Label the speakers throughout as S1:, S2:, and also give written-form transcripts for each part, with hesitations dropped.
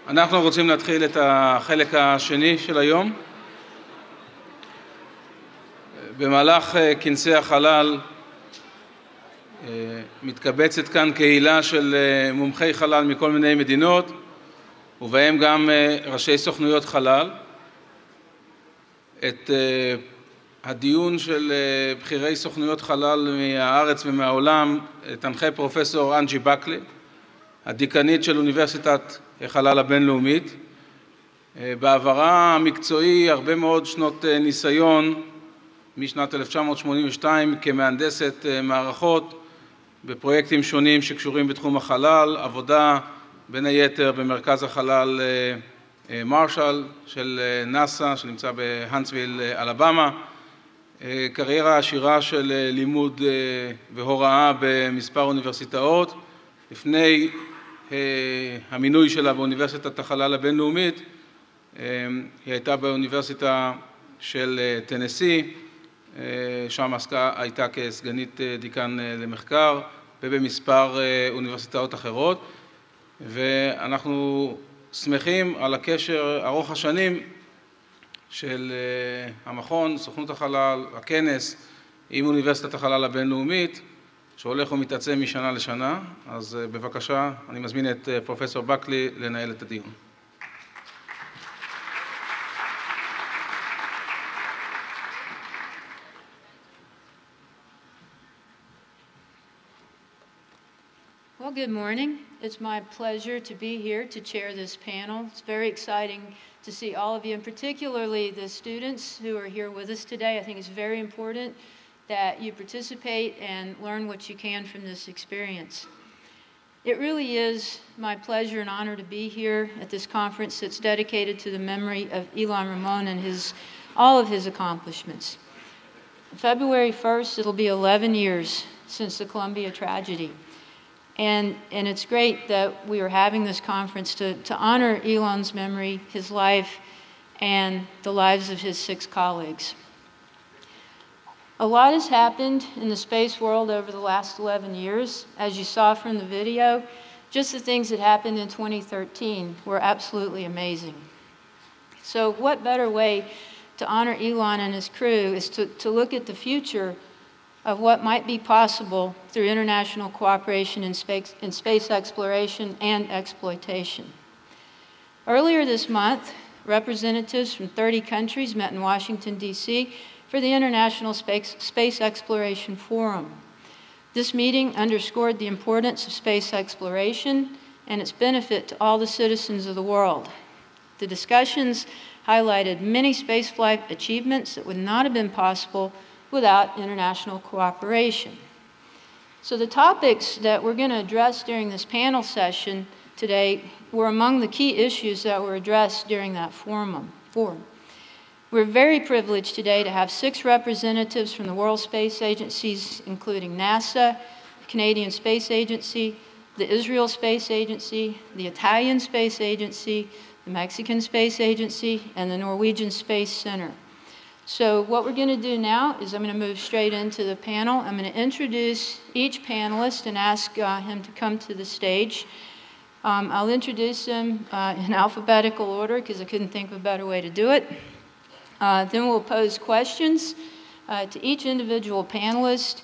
S1: אנחנו רוצים להתחיל את החלק השני של היום. במהלך כנסי החלל מתקבצת כאן קהילה של מומחי חלל מכל מיני מדינות, ובהם גם ראשי סוכנויות חלל. את הדיון של בחירי סוכנויות חלל מהארץ ומהעולם תנחה פרופסור אנג'י בקלי, הדיקנית של אוניברסיטת החלל הבינלאומית. בעברה המקצועי הרבה מאוד שנות ניסיון, משנת 1982 כמהנדסת מערכות בפרויקטים שונים שקשורים בתחום החלל, עבודה בין היתר במרכז החלל מרשל של נאסא שנמצא בהנסוויל אלבמה, קריירה עשירה של לימוד והוראה במספר אוניברסיטאות. לפני המינוי שלה באוניברסיטת החלל הבינלאומית היא הייתה באוניברסיטה של טנסי, שם הייתה כסגנית דיקן למחקר, ובמספר אוניברסיטאות אחרות, ואנחנו שמחים על הקשר ארוך השנים של המכון, סוכנות החלל, הכנס עם אוניברסיטת החלל הבינלאומית, שהולך ומתעצם משנה לשנה. אז בבקשה, אני מזמין את פרופסור בקלי לנהל את הדיון.
S2: Well, good morning. It's my pleasure to be here to chair this panel. It's very exciting to see all of you, and particularly the students who are here with us today. I think it's very important that you participate and learn what you can from this experience. It really is my pleasure and honor to be here at this conference that's dedicated to the memory of Ilan Ramon and all of his accomplishments. February 1st, it'll be 11 years since the Columbia tragedy. And it's great that we are having this conference to honor Ilan's memory, his life, and the lives of his 6 colleagues. A lot has happened in the space world over the last 11 years. As you saw from the video, just the things that happened in 2013 were absolutely amazing. So what better way to honor Ilan and his crew is to look at the future of what might be possible through international cooperation in space exploration and exploitation. Earlier this month, representatives from 30 countries met in Washington, D.C. for the International Space Exploration Forum. This meeting underscored the importance of space exploration and its benefit to all the citizens of the world. The discussions highlighted many spaceflight achievements that would not have been possible without international cooperation. So the topics that we're going to address during this panel session today were among the key issues that were addressed during that forum. We're very privileged today to have 6 representatives from the World Space Agencies, including NASA, the Canadian Space Agency, the Israel Space Agency, the Italian Space Agency, the Mexican Space Agency, and the Norwegian Space Center. So what we're going to do now is I'm going to move straight into the panel. I'm going to introduce each panelist and ask him to come to the stage. I'll introduce him in alphabetical order because I couldn't think of a better way to do it. Then we'll pose questions to each individual panelist.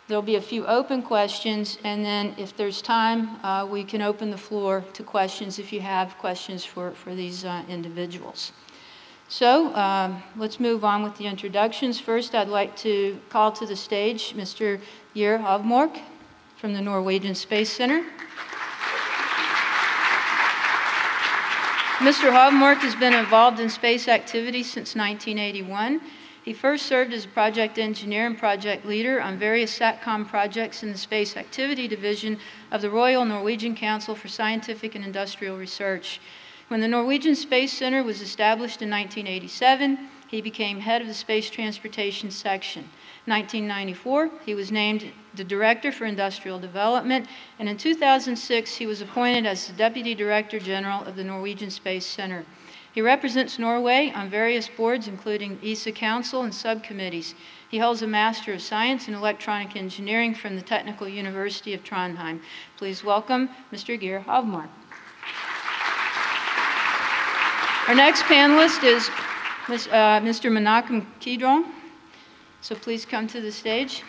S2: There'll be a few open questions, and then if there's time, we can open the floor to questions if you have questions for these individuals. So let's move on with the introductions. First, I'd like to call to the stage Mr. Geir Hovmork from the Norwegian Space Center. Mr. Hovmork has been involved in space activities since 1981. He first served as a project engineer and project leader on various SATCOM projects in the Space Activity Division of the Royal Norwegian Council for Scientific and Industrial Research. When the Norwegian Space Center was established in 1987, he became head of the Space Transportation Section. In 1994, he was named the Director for Industrial Development, and in 2006, he was appointed as the Deputy Director General of the Norwegian Space Center. He represents Norway on various boards, including ESA Council and subcommittees. He holds a Master of Science in Electronic Engineering from the Technical University of Trondheim. Please welcome Mr. Geir Hovmork. Our next panelist is Mr. Menachem Kidron. So please come to the stage.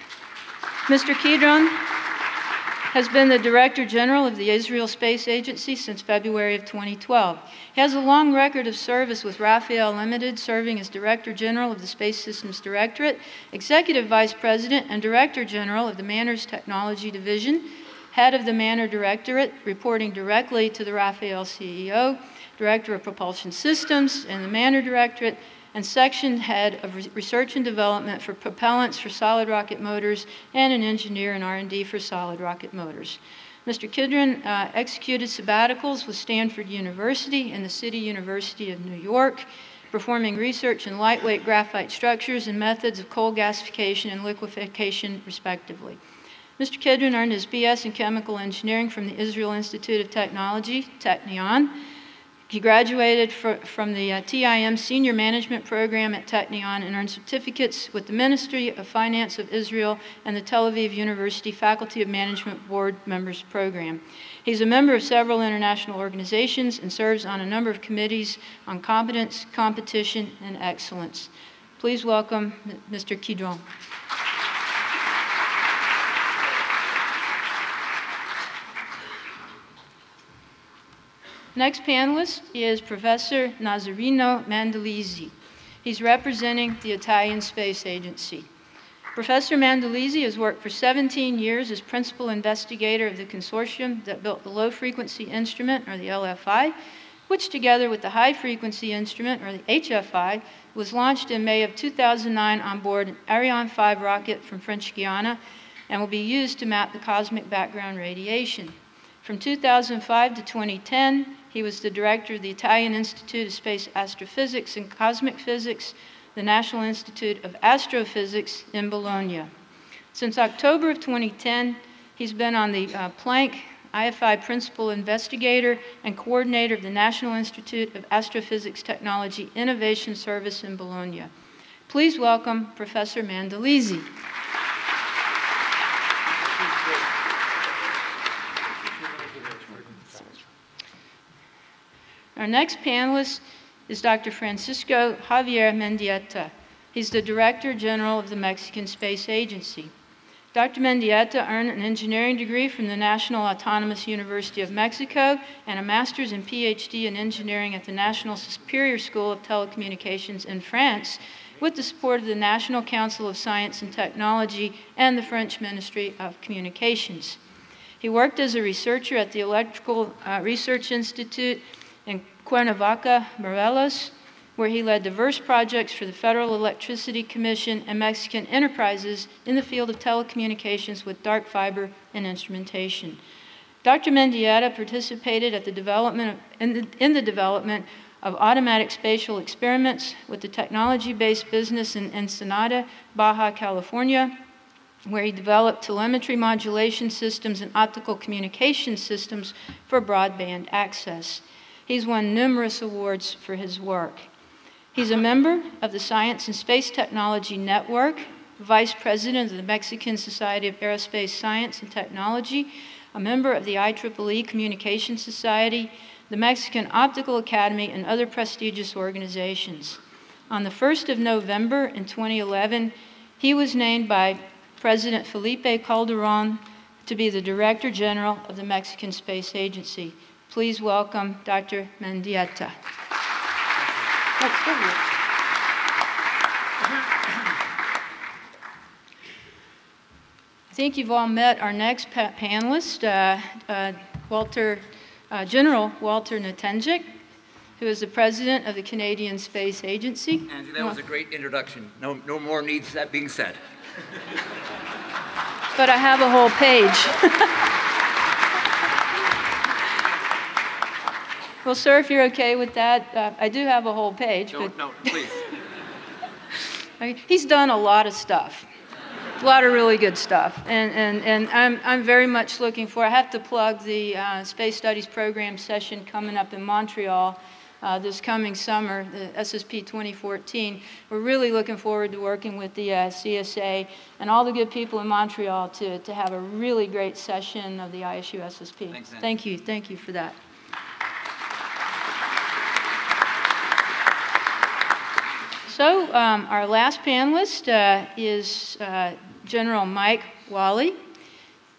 S2: Mr. Kidron has been the Director General of the Israel Space Agency since February of 2012. He has a long record of service with Rafael Limited, serving as Director General of the Space Systems Directorate, Executive Vice President and Director General of the Manners Technology Division, Head of the Manner Directorate, reporting directly to the Rafael CEO, Director of Propulsion Systems in the Manner Directorate, and Section Head of Research and Development for Propellants for Solid Rocket Motors, and an Engineer in R&D for Solid Rocket Motors. Mr. Kidron executed sabbaticals with Stanford University and the City University of New York, performing research in lightweight graphite structures and methods of coal gasification and liquefaction, respectively. Mr. Kidron earned his BS in Chemical Engineering from the Israel Institute of Technology, Technion. He graduated from the TIM Senior Management Program at Technion and earned certificates with the Ministry of Finance of Israel and the Tel Aviv University Faculty of Management Board Members Program. He's a member of several international organizations and serves on a number of committees on competence, competition, and excellence. Please welcome Mr. Kidron. Next panelist is Professor Nazarino Mandolisi. He's representing the Italian Space Agency. Professor Mandolisi has worked for 17 years as principal investigator of the consortium that built the low-frequency instrument, or the LFI, which together with the high-frequency instrument, or the HFI, was launched in May of 2009 on board an Ariane 5 rocket from French Guiana and will be used to map the cosmic background radiation. From 2005 to 2010, he was the director of the Italian Institute of Space Astrophysics and Cosmic Physics, the National Institute of Astrophysics in Bologna. Since October of 2010, he's been on the Planck IFI Principal Investigator and Coordinator of the National Institute of Astrophysics Technology Innovation Service in Bologna. Please welcome Professor Mandolisi. Our next panelist is Dr. Francisco Javier Mendieta. He's the Director General of the Mexican Space Agency. Dr. Mendieta earned an engineering degree from the National Autonomous University of Mexico and a master's and PhD in engineering at the National Superior School of Telecommunications in France, with the support of the National Council of Science and Technology and the French Ministry of Communications. He worked as a researcher at the Electrical Research Institute in Cuernavaca, Morelos, where he led diverse projects for the Federal Electricity Commission and Mexican enterprises in the field of telecommunications with dark fiber and instrumentation. Dr. Mendieta participated at the development in the development of automatic spatial experiments with the technology-based business in Ensenada, Baja California, where he developed telemetry modulation systems and optical communication systems for broadband access. He's won numerous awards for his work. He's a member of the Science and Space Technology Network, Vice President of the Mexican Society of Aerospace Science and Technology, a member of the IEEE Communication Society, the Mexican Optical Academy, and other prestigious organizations. On the 1st of November in 2011, he was named by President Felipe Calderón to be the Director General of the Mexican Space Agency. Please welcome Dr. Mendieta. I think you've all met our next panelist, General Walter Netenjik, who is the President of the Canadian Space Agency.
S3: Angie, that was a great introduction. No more needs that being said.
S2: But I have a whole page. Well, sir, if you're okay with that, I do have a whole page.
S3: No, please.
S2: He's done a lot of stuff, a lot of really good stuff, and I'm very much looking for. I have to plug the Space Studies Program session coming up in Montreal this coming summer, the SSP 2014. We're really looking forward to working with the CSA and all the good people in Montreal to have a really great session of the ISU SSP.
S3: Thanks,
S2: Thank you for that. Our last panelist is General Mike Wally.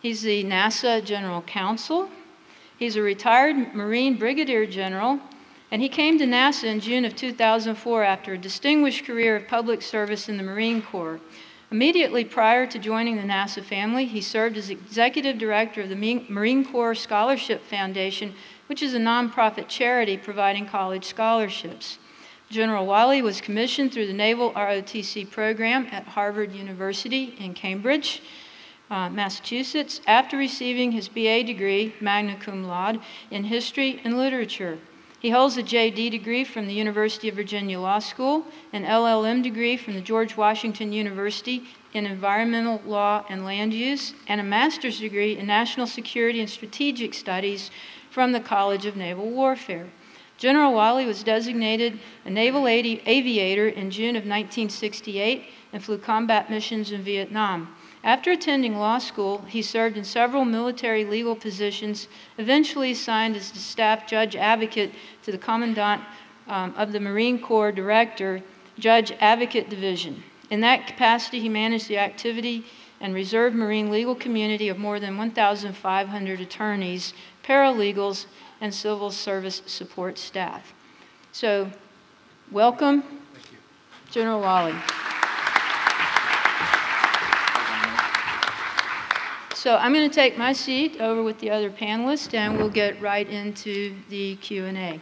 S2: He's the NASA General Counsel. He's a retired Marine Brigadier General, and he came to NASA in June of 2004 after a distinguished career of public service in the Marine Corps. Immediately prior to joining the NASA family, he served as Executive Director of the Marine Corps Scholarship Foundation, which is a nonprofit charity providing college scholarships. General Wally was commissioned through the Naval ROTC program at Harvard University in Cambridge, Massachusetts, after receiving his BA degree, magna cum laude, in history and literature. He holds a JD degree from the University of Virginia Law School, an LLM degree from the George Washington University in environmental law and land use, and a master's degree in national security and strategic studies from the College of Naval Warfare. General Wally was designated a naval aviator in June of 1968 and flew combat missions in Vietnam. After attending law school, he served in several military legal positions, eventually assigned as the staff judge advocate to the Commandant of the Marine Corps Director, Judge Advocate Division. In that capacity, he managed the activity and reserve Marine legal community of more than 1,500 attorneys, paralegals, and civil service support staff. So, welcome, General Wally. So I'm going to take my seat over with the other panelists, and we'll get right into the Q&A.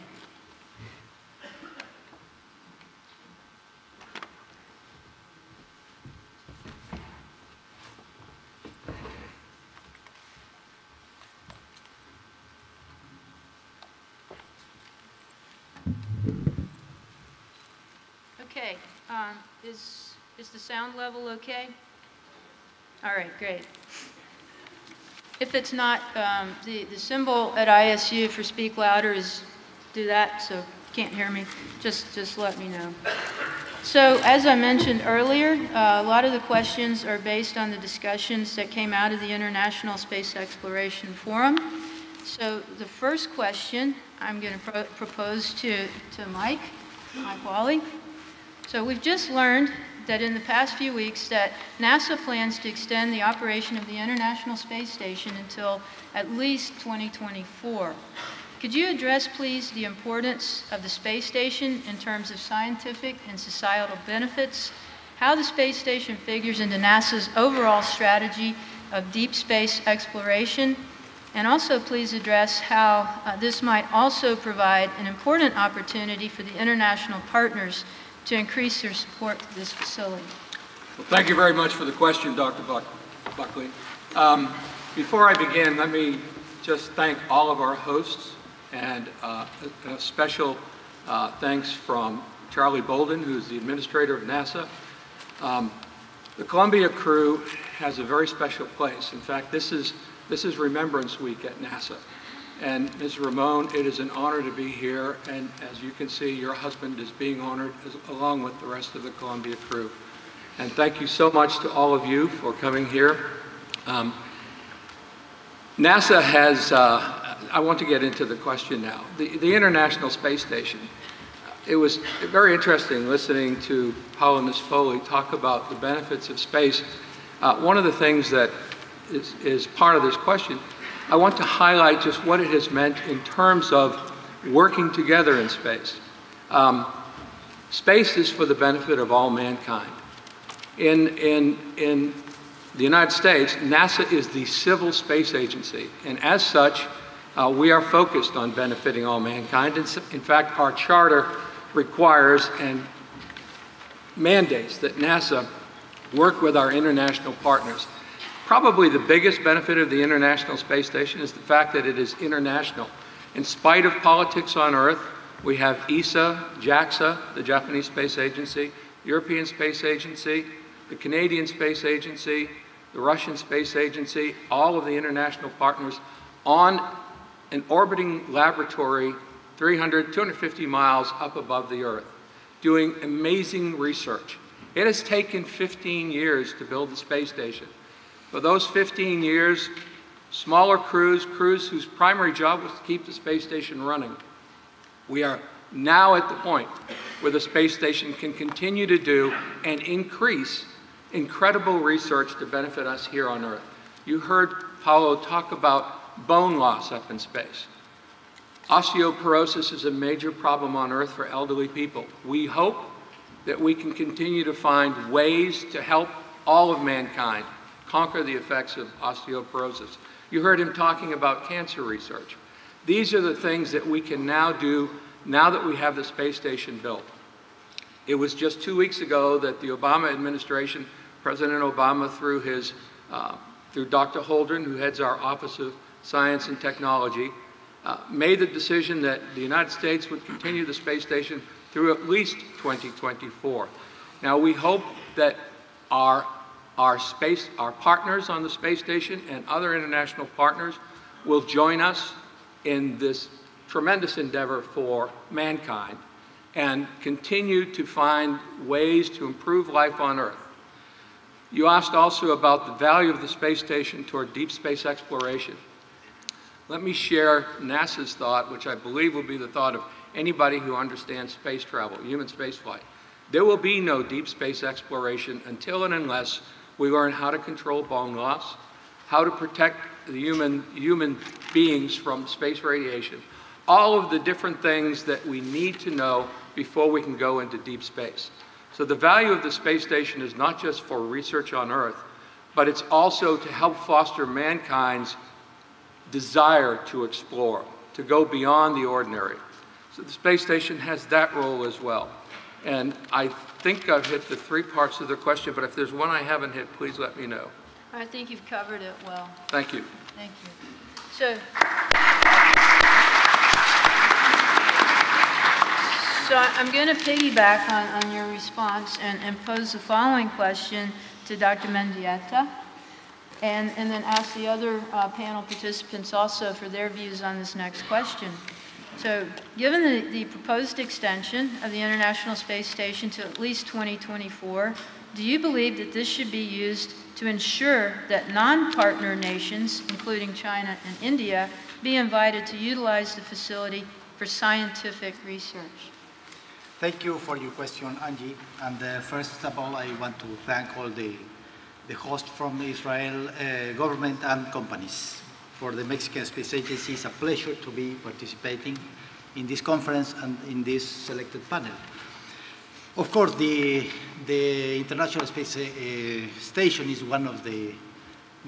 S2: Okay, is the sound level okay? All right, great. If it's not, the symbol at ISU for speak louder is do that, so if you can't hear me, just let me know. So as I mentioned earlier, a lot of the questions are based on the discussions that came out of the International Space Exploration Forum. So the first question I'm going to propose to Mike Wally. So we've just learned that in the past few weeks that NASA plans to extend the operation of the International Space Station until at least 2024. Could you address, please, the importance of the space station in terms of scientific and societal benefits, how the space station figures into NASA's overall strategy of deep space exploration, and also please address how this might also provide an important opportunity for the international partners to increase their support for this facility.
S4: Well, thank you very much for the question, Dr. Buckley. Before I begin, let me just thank all of our hosts, and a special thanks from Charlie Bolden, who's the administrator of NASA. The Columbia crew has a very special place. In fact, this is Remembrance Week at NASA. And Ms. Ramon, it is an honor to be here, and as you can see, your husband is being honored along with the rest of the Columbia crew. And thank you so much to all of you for coming here. NASA has, I want to get into the question now. The International Space Station, it was very interesting listening to Paul and Ms. Foley talk about the benefits of space. One of the things that is part of this question, I want to highlight just what it has meant in terms of working together in space. Space is for the benefit of all mankind. In the United States, NASA is the civil space agency, and as such, we are focused on benefiting all mankind. In fact, our charter requires and mandates that NASA work with our international partners. Probably the biggest benefit of the International Space Station is the fact that it is international. In spite of politics on Earth, we have ESA, JAXA, the Japanese Space Agency, European Space Agency, the Canadian Space Agency, the Russian Space Agency, all of the international partners on an orbiting laboratory 250 miles up above the Earth, doing amazing research. It has taken 15 years to build the space station. For those 15 years, smaller crews whose primary job was to keep the space station running. We are now at the point where the space station can continue to do and increase incredible research to benefit us here on Earth. You heard Paulo talk about bone loss up in space. Osteoporosis is a major problem on Earth for elderly people. We hope that we can continue to find ways to help all of mankind conquer the effects of osteoporosis. You heard him talking about cancer research. These are the things that we can now do now that we have the space station built. It was just 2 weeks ago that the Obama administration, President Obama, through Dr. Holdren, who heads our Office of Science and Technology, made the decision that the United States would continue the space station through at least 2024. Now, we hope that our partners on the space station and other international partners will join us in this tremendous endeavor for mankind and continue to find ways to improve life on Earth. You asked also about the value of the space station toward deep space exploration. Let me share NASA's thought, which I believe will be the thought of anybody who understands space travel, human spaceflight. There will be no deep space exploration until and unless we learn how to control bone loss, how to protect the human beings from space radiation, all of the different things that we need to know before we can go into deep space. So the value of the space station is not just for research on Earth, but it's also to help foster mankind's desire to explore, to go beyond the ordinary. So the space station has that role as well. And I think I've hit the 3 parts of the question, but if there's one I haven't hit, please let me know.
S2: I think you've covered it well.
S4: Thank you.
S2: Thank you. So I'm going to piggyback on your response and pose the following question to Dr. Mendieta, and then ask the other panel participants also for their views on this next question. So given the proposed extension of the International Space Station to at least 2024, do you believe that this should be used to ensure that non-partner nations, including China and India, be invited to utilize the facility for scientific research?
S5: Thank you for your question, Angie. And first of all, I want to thank all the hosts from the Israel government and companies. For the Mexican Space Agency, it's a pleasure to be participating in this conference and in this selected panel. Of course, the International Space Station is one of the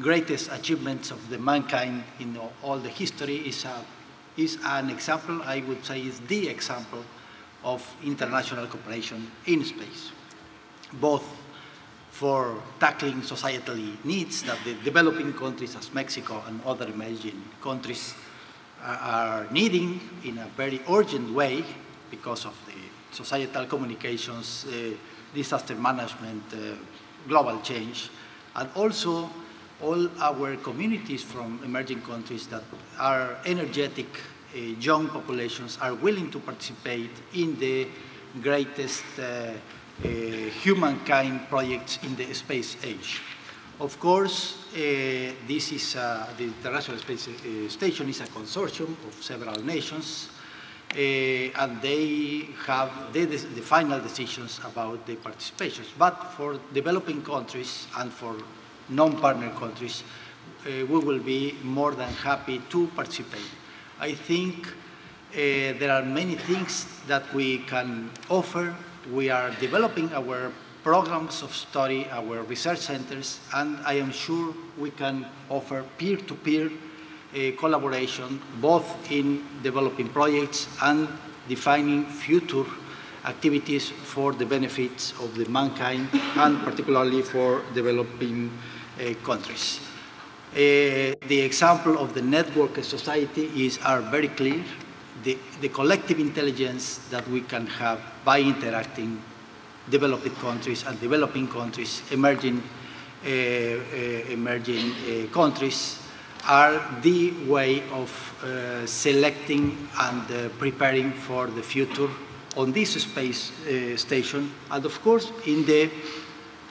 S5: greatest achievements of the mankind in all the history. Is an example, I would say, is the example of international cooperation in space, both for tackling societal needs that the developing countries as Mexico and other emerging countries are needing in a very urgent way because of the societal communications, disaster management, global change, and also all our communities from emerging countries that are energetic young populations are willing to participate in the greatest humankind projects in the space age. Of course, this is the International Space Station is a consortium of several nations, and they have the final decisions about the participations. But for developing countries and for non-partner countries, we will be more than happy to participate. I think there are many things that we can offer. We are developing our programs of study, our research centers, and I am sure we can offer peer-to-peer collaboration, both in developing projects and defining future activities for the benefits of the mankind, and particularly for developing countries. The example of the network society are very clear. The collective intelligence that we can have by interacting developed countries and developing countries, emerging countries, are the way of selecting and preparing for the future on this space station, and of course in the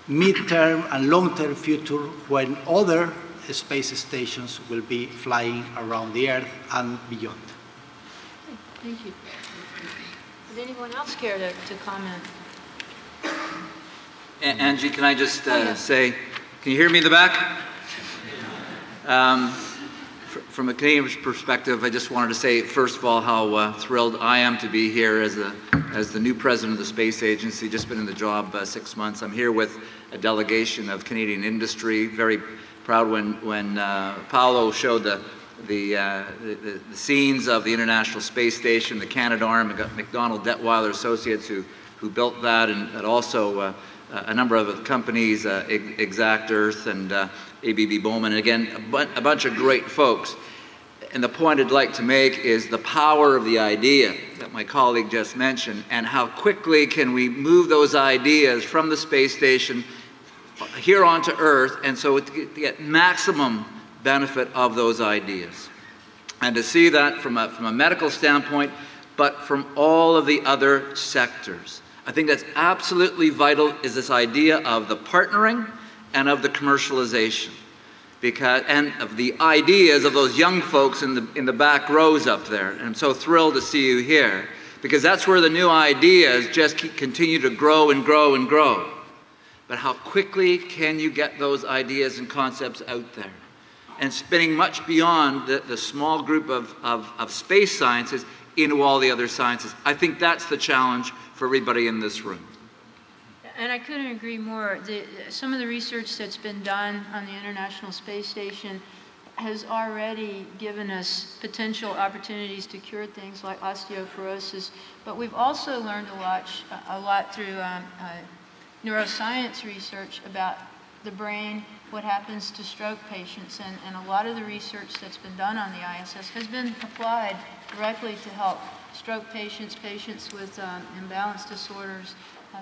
S5: mid-term and long-term future when other space stations will be flying around the Earth and beyond.
S2: Thank you. Would anyone else care to comment?
S3: Angie, can I just
S2: yeah.
S3: say, can you hear me in the back? From a Canadian perspective, I just wanted to say, first of all, how thrilled I am to be here as the new president of the Space Agency. Just been in the job 6 months. I'm here with a delegation of Canadian industry. Very proud when Paolo showed the scenes of the International Space Station, the Canadarm. We got McDonnell Detweiler Associates who built that, and also a number of other companies, Exact Earth and ABB Bowman, and again, a bunch of great folks. And the point I'd like to make is the power of the idea that my colleague just mentioned, and how quickly can we move those ideas from the space station here onto Earth, and so to get maximum benefit of those ideas. And to see that from a medical standpoint, but from all of the other sectors. I think that's absolutely vital, is this idea of the partnering and of the commercialization, and of the ideas of those young folks in the back rows up there. And I'm so thrilled to see you here, because that's where the new ideas just continue to grow and grow and grow. But how quickly can you get those ideas and concepts out there? And spinning much beyond the small group of space sciences into all the other sciences. I think that's the challenge for everybody in this room.
S2: And I couldn't agree more. Some of the research that's been done on the International Space Station has already given us potential opportunities to cure things like osteoporosis, but we've also learned a lot through neuroscience research about the brain, what happens to stroke patients, and a lot of the research that's been done on the ISS has been applied directly to help stroke patients, patients with imbalance disorders,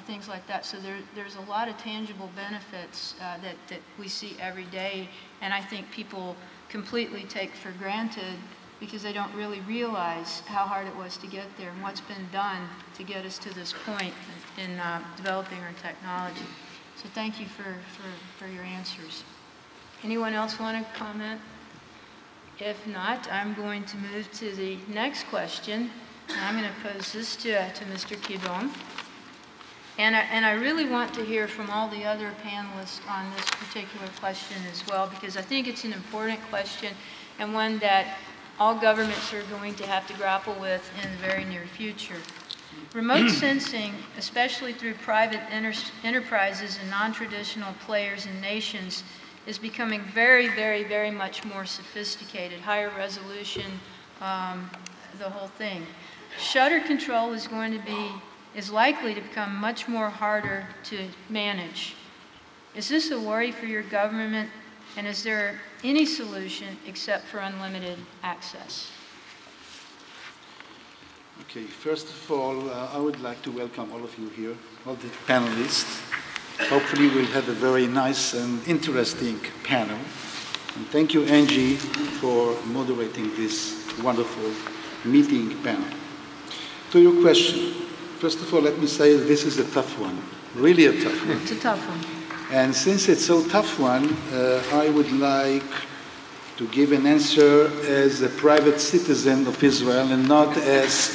S2: things like that. So there's a lot of tangible benefits that we see every day, and I think people completely take for granted because they don't really realize how hard it was to get there and what's been done to get us to this point in developing our technology. So thank you for your answers. Anyone else want to comment? If not, I'm going to move to the next question. And I'm going to pose this to Mr. Kidon. And I really want to hear from all the other panelists on this particular question as well, because I think it's an important question and one that all governments are going to have to grapple with in the very near future. Remote sensing, especially through private enterprises and non-traditional players and nations, is becoming very, very, very much more sophisticated, higher resolution, the whole thing. Shutter control is likely to become much more harder to manage. Is this a worry for your government, and is there any solution except for unlimited access?
S6: Okay, first of all, I would like to welcome all of you here, all the panelists. Hopefully we'll have a very nice and interesting panel. And thank you, Angie, for moderating this wonderful meeting panel. To your question, first of all, let me say this is a tough one, really a tough one.
S2: It's a tough one.
S6: And since it's so tough one, I would like to give an answer as a private citizen of Israel and not as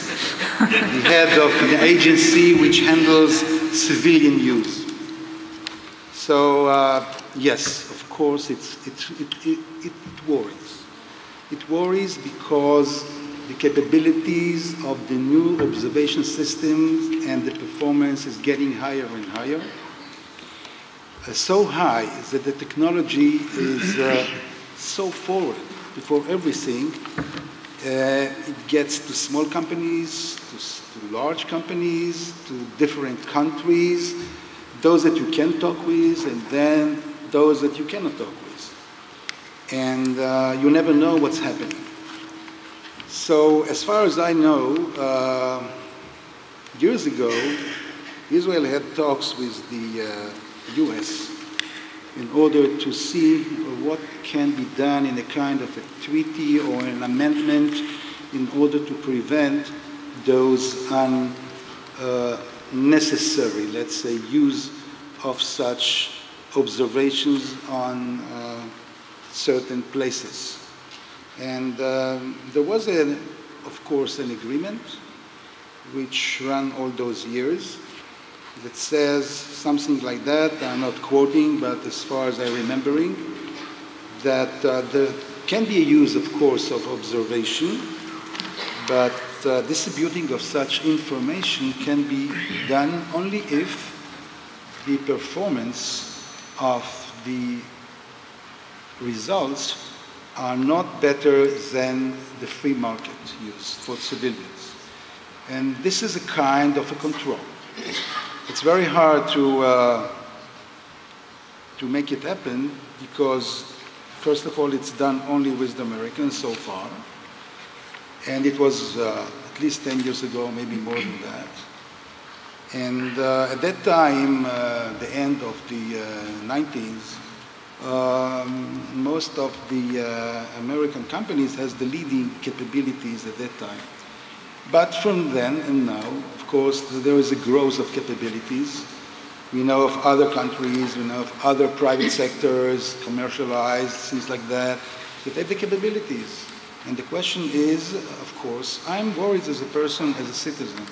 S6: the head of an agency which handles civilian use. So yes, of course, it worries. It worries because the capabilities of the new observation systems and the performance is getting higher and higher. So high that the technology is so forward before everything. It gets to small companies, to large companies, to different countries, those that you can talk with, and then those that you cannot talk with. And you never know what's happening. So as far as I know, years ago, Israel had talks with the US in order to see what can be done in a kind of a treaty or an amendment in order to prevent those unnecessary, let's say, use of such observations on certain places. And there was, of course, an agreement. which ran all those years. That says something like that, I'm not quoting, but as far as I'm remembering, that there can be a use, of course, of observation, but distributing of such information can be done only if the performance of the results are not better than the free market use for civilians. And this is a kind of a control. It's very hard to make it happen because, first of all, it's done only with the Americans so far. And it was at least 10 years ago, maybe more than that. And at that time, the end of the 90s, most of the American companies has the leading capabilities at that time. But from then and now, of course, there is a growth of capabilities. We know of other countries, we know of other private sectors, commercialized, things like that, that have the capabilities. And the question is, of course, I'm worried as a person, as a citizen,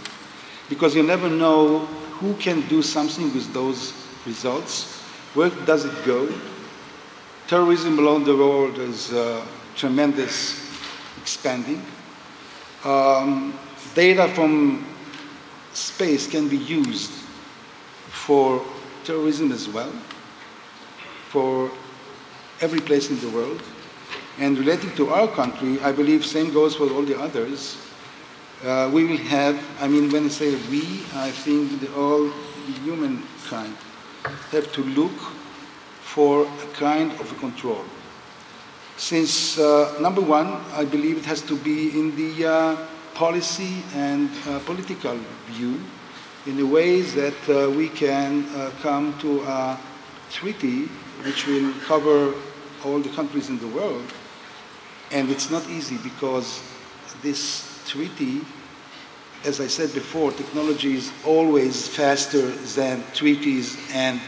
S6: because you never know who can do something with those results. Where does it go? Terrorism around the world is tremendous, expanding. Data from space can be used for terrorism as well, for every place in the world. And relating to our country, I believe same goes for all the others. We will have, I mean, when I say we, I think all humankind have to look for a kind of a control. Since, number one, I believe it has to be in the policy and political view, in a way that we can come to a treaty which will cover all the countries in the world. And it's not easy because this treaty, as I said before, technology is always faster than treaties and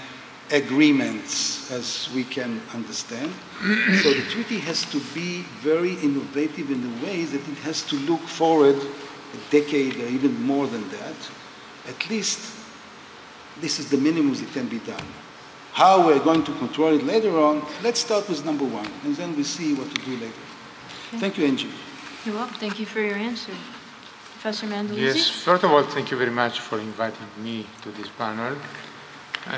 S6: agreements, as we can understand. So the treaty has to be very innovative in the way that it has to look forward a decade or even more than that. At least this is the minimum that can be done. How we're going to control it later on, let's start with number one, and then we see what to do later. Okay. Thank you, Angie.
S2: You're welcome. Thank you for your answer. Professor Mandolisi?
S7: Yes, first of all, thank you very much for inviting me to this panel.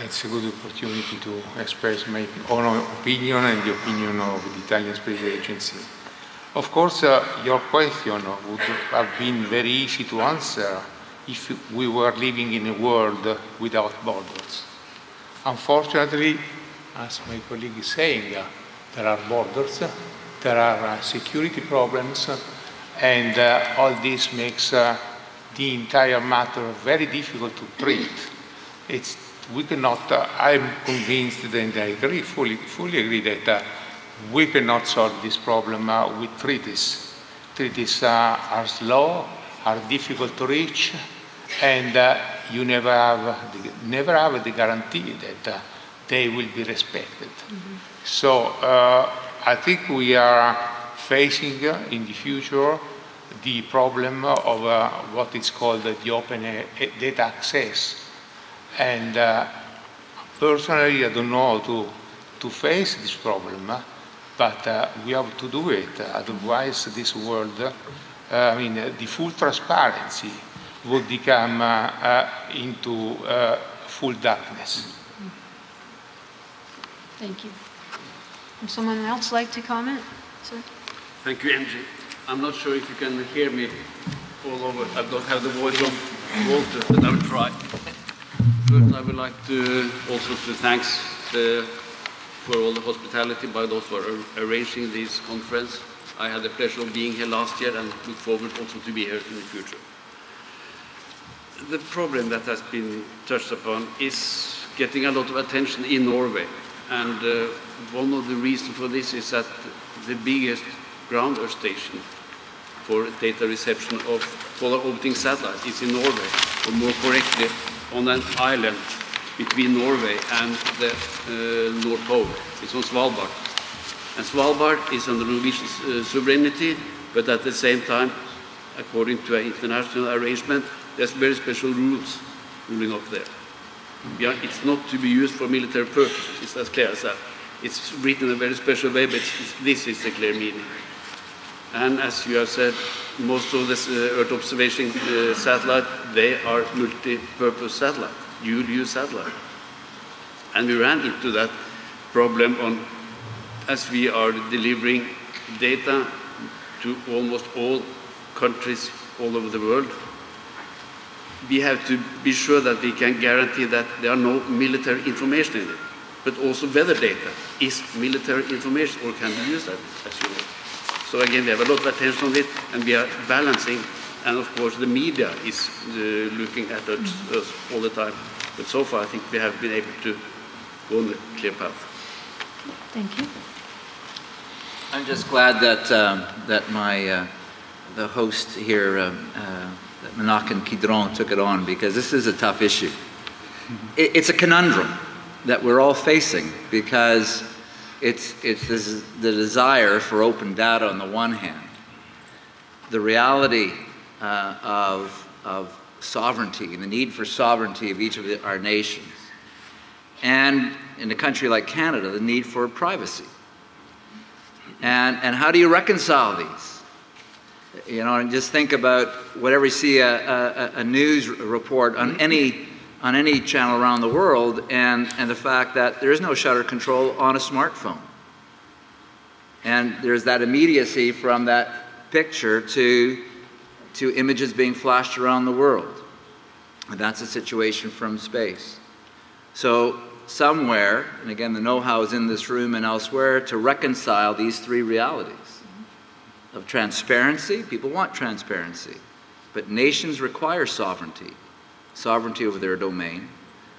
S7: It's a good opportunity to express my own opinion and the opinion of the Italian Space Agency. Of course, your question would have been very easy to answer if we were living in a world without borders. Unfortunately, as my colleague is saying, there are borders, there are security problems, and all this makes the entire matter very difficult to treat. We cannot, I'm convinced and I agree, fully agree that we cannot solve this problem with treaties. Treaties are slow, are difficult to reach, and you never have the guarantee that they will be respected. Mm-hmm. So I think we are facing in the future the problem of what is called the open data access. And personally, I don't know how to face this problem, but we have to do it. Otherwise, this world, the full transparency would become into full darkness.
S2: Thank you. Would someone else like to comment? Sir?
S8: Thank you, Angie. I'm not sure if you can hear me all over. I don't have the voice of Walter, but I will try. First, I would like to also to thanks for all the hospitality by those who are arranging this conference. I had the pleasure of being here last year and look forward also to be here in the future. The problem that has been touched upon is getting a lot of attention in Norway. And one of the reasons for this is that the biggest ground earth station for data reception of polar orbiting satellites is in Norway, or more correctly, on an island between Norway and the North Pole. It's on Svalbard. And Svalbard is under Norwegian sovereignty, but at the same time according to an international arrangement. There's very special rules ruling up there. It's not to be used for military purposes. It's as clear as that. It's written in a very special way, but this is the clear meaning. And as you have said, most of the Earth observation satellite, they are multi-purpose satellite, dual-use satellite. And we ran into that problem as we are delivering data to almost all countries all over the world. We have to be sure that we can guarantee that there are no military information in it. But also weather data is military information, or can be used as you know. So again, we have a lot of attention on it, and we are balancing. And of course, the media is looking at us all the time. But so far, I think we have been able to go on the clear path.
S2: Thank you.
S3: I'm just glad that the host here, Menachem Kidron, took it on, because this is a tough issue. It's a conundrum that we're all facing, because it's the desire for open data on the one hand, the reality of sovereignty, the need for sovereignty of each of our nations, and in a country like Canada, the need for privacy. And how do you reconcile these? You know, and just think about whenever you see a news report on any channel around the world, and the fact that there is no shutter control on a smartphone. And there's that immediacy from that picture to images being flashed around the world. And that's a situation from space. So somewhere, and again, the know-how is in this room and elsewhere, to reconcile these three realities of transparency. People want transparency, but nations require sovereignty over their domain,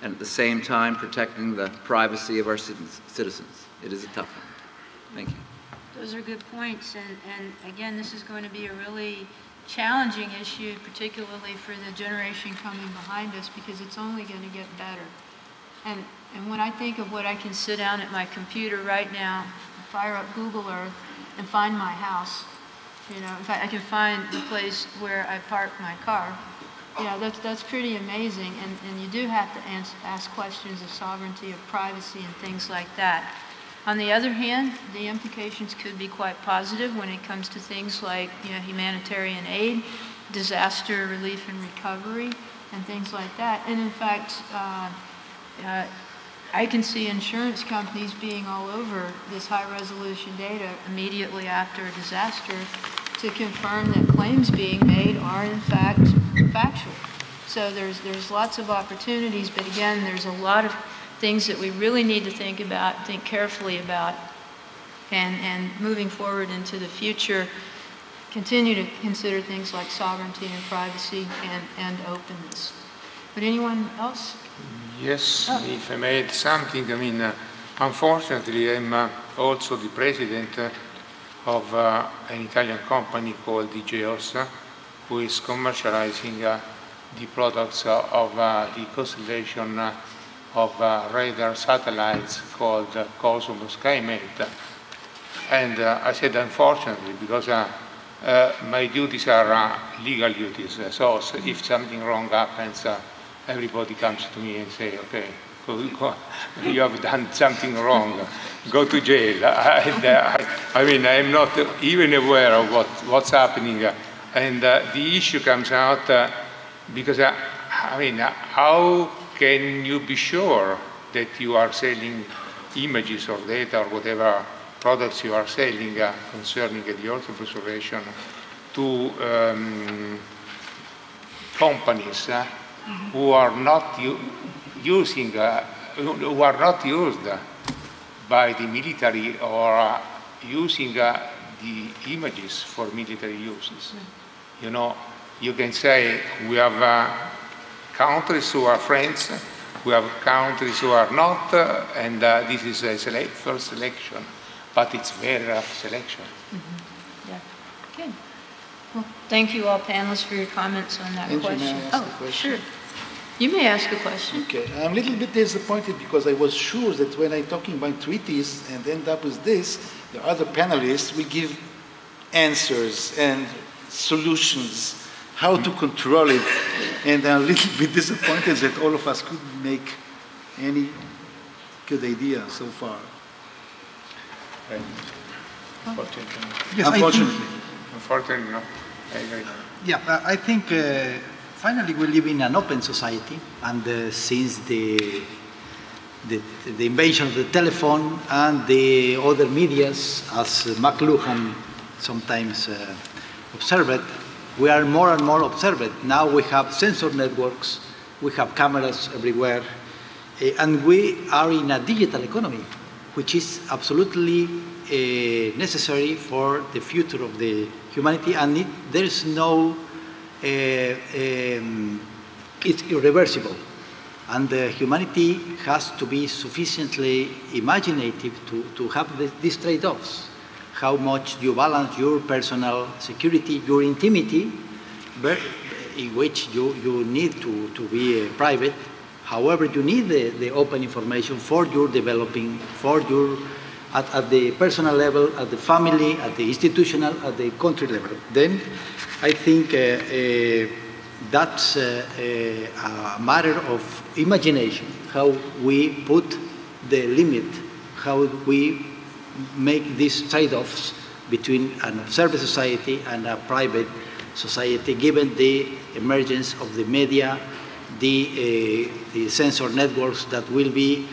S3: and at the same time protecting the privacy of our citizens. It is a tough one. Thank you.
S2: Those are good points, and again, this is going to be a really challenging issue, particularly for the generation coming behind us, because it's only going to get better. And when I think of what I can sit down at my computer right now, fire up Google Earth, and find my house, you know, I can find the place where I park my car. Yeah, that's pretty amazing, and you do have to ask questions of sovereignty, of privacy, and things like that. On the other hand, the implications could be quite positive when it comes to things like, you know, humanitarian aid, disaster relief and recovery, and things like that. And in fact, I can see insurance companies being all over this high-resolution data immediately after a disaster to confirm that claims being made are in fact factual. So there's lots of opportunities, but again, there's a lot of things that we really need to think carefully about, and moving forward into the future, continue to consider things like sovereignty and privacy and openness. But anyone else?
S7: Yes, if I may add something, I mean, unfortunately, I'm also the president of an Italian company called DJOS, who is commercializing the products of the constellation of radar satellites called Cosmos SkyMate. And I said unfortunately because my duties are legal duties. So if something wrong happens, everybody comes to me and say, okay, you have done something wrong, go to jail. I mean, I'm not even aware of what's happening. And the issue comes out because, I mean, how can you be sure that you are selling images or data or whatever products you are selling concerning the Earth observation to companies who are not used by the military or using the images for military uses. You know, you can say we have countries who are friends, we have countries who are not, and this is a first selection, but it's very rough selection.
S2: Yeah, good. Well, thank you all panelists for your comments on that question. Sure. You may ask a question.
S6: Okay, I'm a little bit disappointed because I was sure that when I'm talking about treaties and end up with this, the other panelists will give answers and solutions, how to control it. And I'm a little bit disappointed that all of us couldn't make any good idea so far.
S5: Yes,
S6: Unfortunately,
S7: no. I agree.
S5: Yeah, I think finally we live in an open society, and since the invention of the telephone and the other medias, as McLuhan sometimes observed, we are more and more observed. Now we have sensor networks, we have cameras everywhere, and we are in a digital economy, which is absolutely necessary for the future of the humanity, and there is no, it's irreversible. And humanity has to be sufficiently imaginative to have these trade-offs. How much you balance your personal security, your intimity, in which you need to be private. However, you need the open information for your developing, for your, at the personal level, at the family, at the institutional, at the country level. Then I think that's a matter of imagination, how we put the limit, how we make these trade-offs between an observed society and a private society, given the emergence of the media, the sensor networks that will be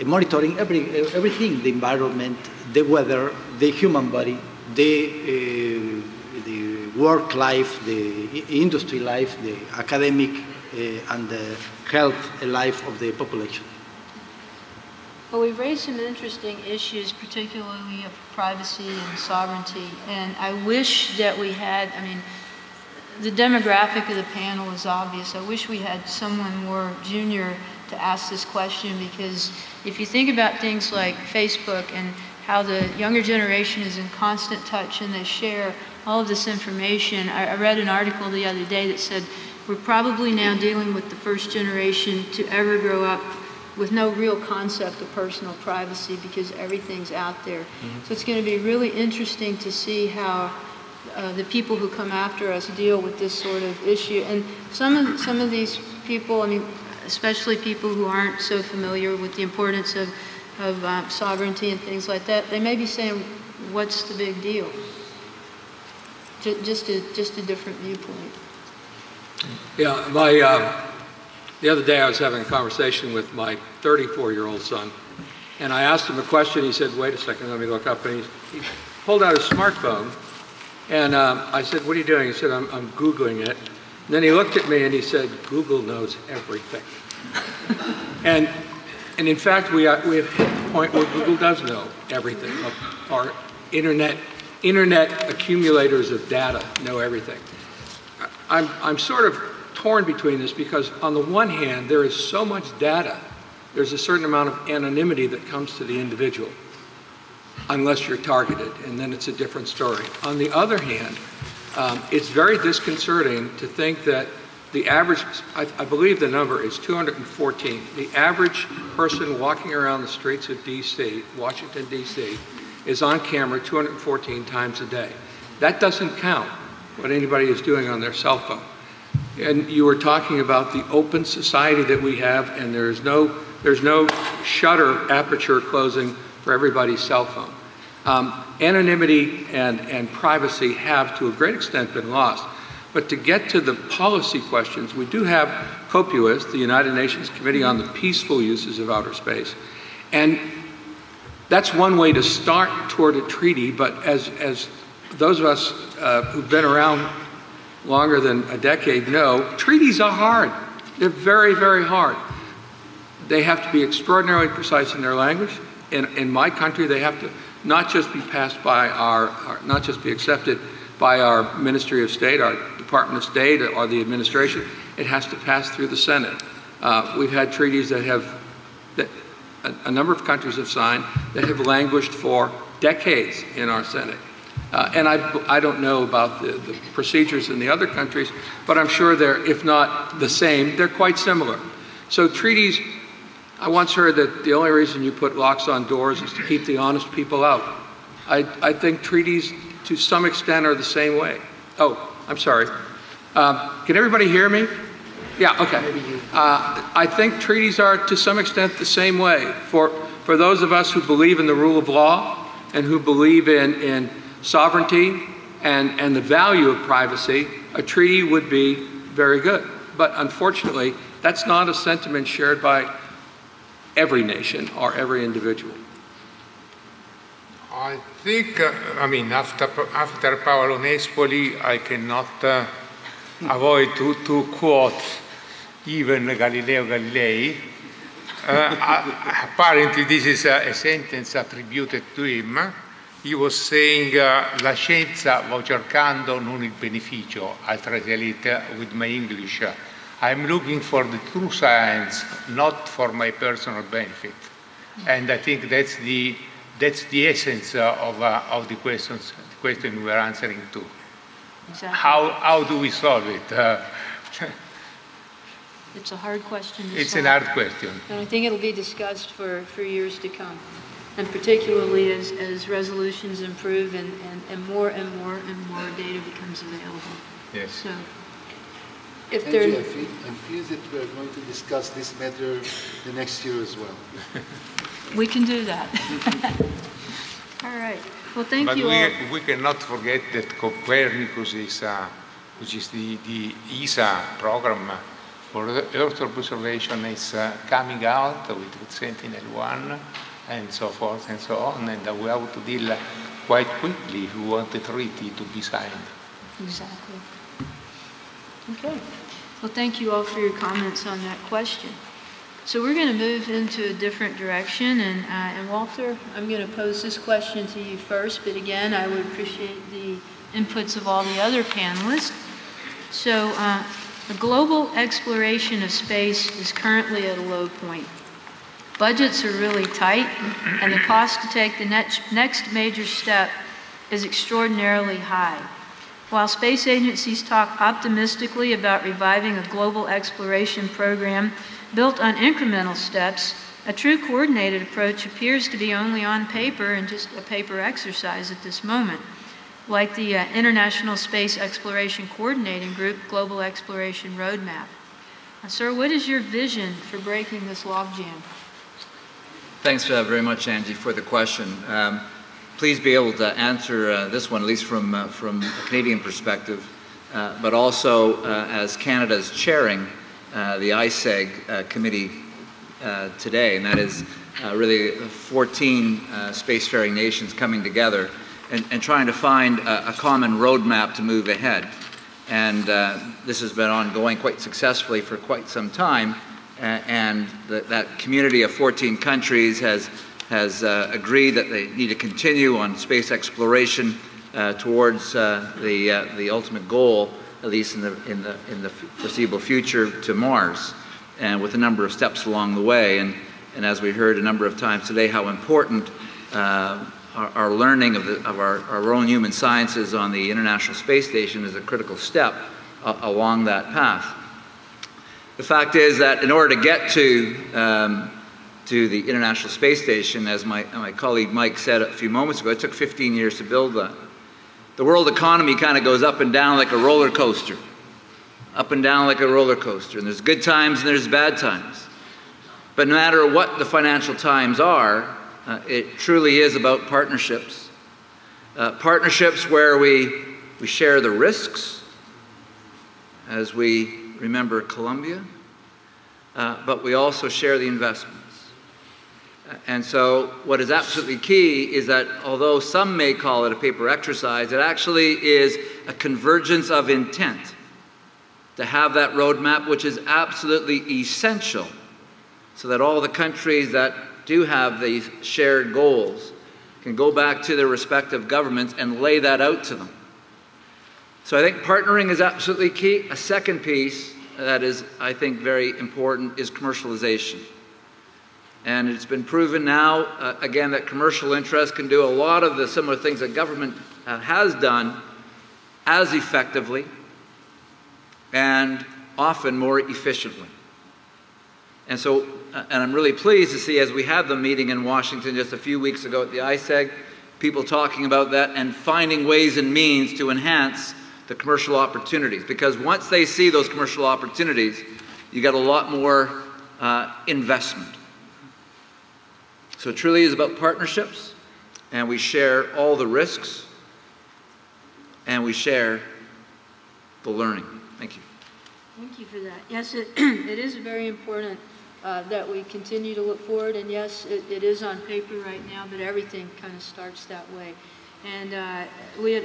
S5: monitoring everything, the environment, the weather, the human body, the work life, the industry life, the academic and the health life of the population.
S2: Well, we've raised some interesting issues, particularly of privacy and sovereignty, and I wish that we had, I mean, the demographic of the panel is obvious. I wish we had someone more junior to ask this question, because if you think about things like Facebook and how the younger generation is in constant touch and they share all of this information. I read an article the other day that said we're probably now dealing with the first generation to ever grow up with no real concept of personal privacy because everything's out there. So it's going to be really interesting to see how the people who come after us deal with this sort of issue. And some of these people, I mean, especially people who aren't so familiar with the importance of sovereignty and things like that, they may be saying, what's the big deal? Just a different viewpoint.
S4: Yeah, the other day I was having a conversation with my 34-year-old son, and I asked him a question. He said, wait a second, let me look up. And he pulled out his smartphone, and I said, what are you doing? He said, I'm Googling it. And then he looked at me and he said, Google knows everything. and in fact, we have hit the point where Google does know everything. Our internet accumulators of data know everything. I'm sort of torn between this because on the one hand, there is so much data. There's a certain amount of anonymity that comes to the individual, unless you're targeted, and then it's a different story. On the other hand, it's very disconcerting to think that the average, I believe the number is 214. The average person walking around the streets of D.C., Washington, D.C., is on camera 214 times a day. That doesn't count what anybody is doing on their cell phone. And you were talking about the open society that we have, and there's no shutter aperture closing for everybody's cell phone. Anonymity and privacy have to a great extent been lost. But to get to the policy questions, we do have COPUS, the United Nations Committee on the Peaceful Uses of Outer Space. And that's one way to start toward a treaty, but as those of us who've been around longer than a decade know, treaties are hard. They're very, very hard. They have to be extraordinarily precise in their language. In my country, they have to not just be passed by not just be accepted by our Ministry of State, our Department of State, or the administration. It has to pass through the Senate. We've had treaties that a number of countries have signed that have languished for decades in our Senate. And I don't know about the procedures in the other countries, but I'm sure they're, if not the same, they're quite similar. So treaties, I once heard that the only reason you put locks on doors is to keep the honest people out. I think treaties, to some extent, are the same way. Oh, I'm sorry. Can everybody hear me? Yeah, okay. I think treaties are to some extent the same way. For those of us who believe in the rule of law and who believe in sovereignty and the value of privacy, a treaty would be very good. But unfortunately, that's not a sentiment shared by every nation or every individual.
S7: I think, I mean, after Paolo Nespoli, I cannot avoid to quote even Galileo Galilei. Apparently, this is a sentence attributed to him. He was saying, la scienza va cercando non il beneficio, I'll translate with my English. I'm looking for the true science, not for my personal benefit. And I think that's the essence of the question we were answering to.
S2: Exactly.
S7: How do we solve it?
S2: It's a hard question to solve.
S7: It's a hard question.
S2: And I think it'll be discussed for years to come. And particularly as resolutions improve and more data becomes available.
S7: Yes.
S2: So, if
S6: Angie,
S2: there...
S6: I feel that we're going to discuss this matter the next year as well.
S2: We can do that. All right. Well, thank you all.
S7: We cannot forget that Copernicus is, which is the ESA program for Earth observation, is coming out with Sentinel-1 and so forth and so on, and we have to deal quite quickly if we want the treaty to be signed.
S2: Exactly. Okay. Well, thank you all for your comments on that question. So we're going to move into a different direction, and Walter, I'm going to pose this question to you first, but again, I would appreciate the inputs of all the other panelists. So the global exploration of space is currently at a low point. Budgets are really tight, and the cost to take the next major step is extraordinarily high. While space agencies talk optimistically about reviving a global exploration program built on incremental steps, a true coordinated approach appears to be only on paper and just a paper exercise at this moment, like the International Space Exploration Coordinating Group Global Exploration Roadmap. Sir, what is your vision for breaking this logjam?
S3: Thanks very much, Angie, for the question. Please be able to answer this one, at least from a Canadian perspective, but also as Canada's chairing the ISEG committee today, and that is really 14 spacefaring nations coming together and trying to find a common roadmap to move ahead. And this has been ongoing quite successfully for quite some time, and that community of 14 countries has agreed that they need to continue on space exploration towards the ultimate goal, at least in the foreseeable future, to Mars, and with a number of steps along the way. And as we heard a number of times today, how important our learning of our own human sciences on the International Space Station is a critical step along that path. The fact is that in order to get to the International Space Station, as my colleague Mike said a few moments ago, it took 15 years to build that. The world economy kind of goes up and down like a roller coaster. Up and down like a roller coaster. And there's good times and there's bad times. But no matter what the financial times are, it truly is about partnerships. Partnerships where we share the risks, as we remember Columbia, but we also share the investments. And so what is absolutely key is that although some may call it a paper exercise, it actually is a convergence of intent to have that roadmap, which is absolutely essential so that all the countries that do have these shared goals can go back to their respective governments and lay that out to them. So I think partnering is absolutely key. A second piece that is, I think, very important is commercialization. And it's been proven now, again, that commercial interest can do a lot of the similar things that government has done as effectively and often more efficiently. And so, and I'm really pleased to see, as we had the meeting in Washington just a few weeks ago at the ISEG, people talking about that and finding ways and means to enhance the commercial opportunities, because once they see those commercial opportunities, you get a lot more investment. So it truly is about partnerships, and we share all the risks, and we share the learning. Thank you.
S2: Thank you for that. Yes, it is very important that we continue to look forward, and yes, it is on paper right now, but everything kind of starts that way. And we at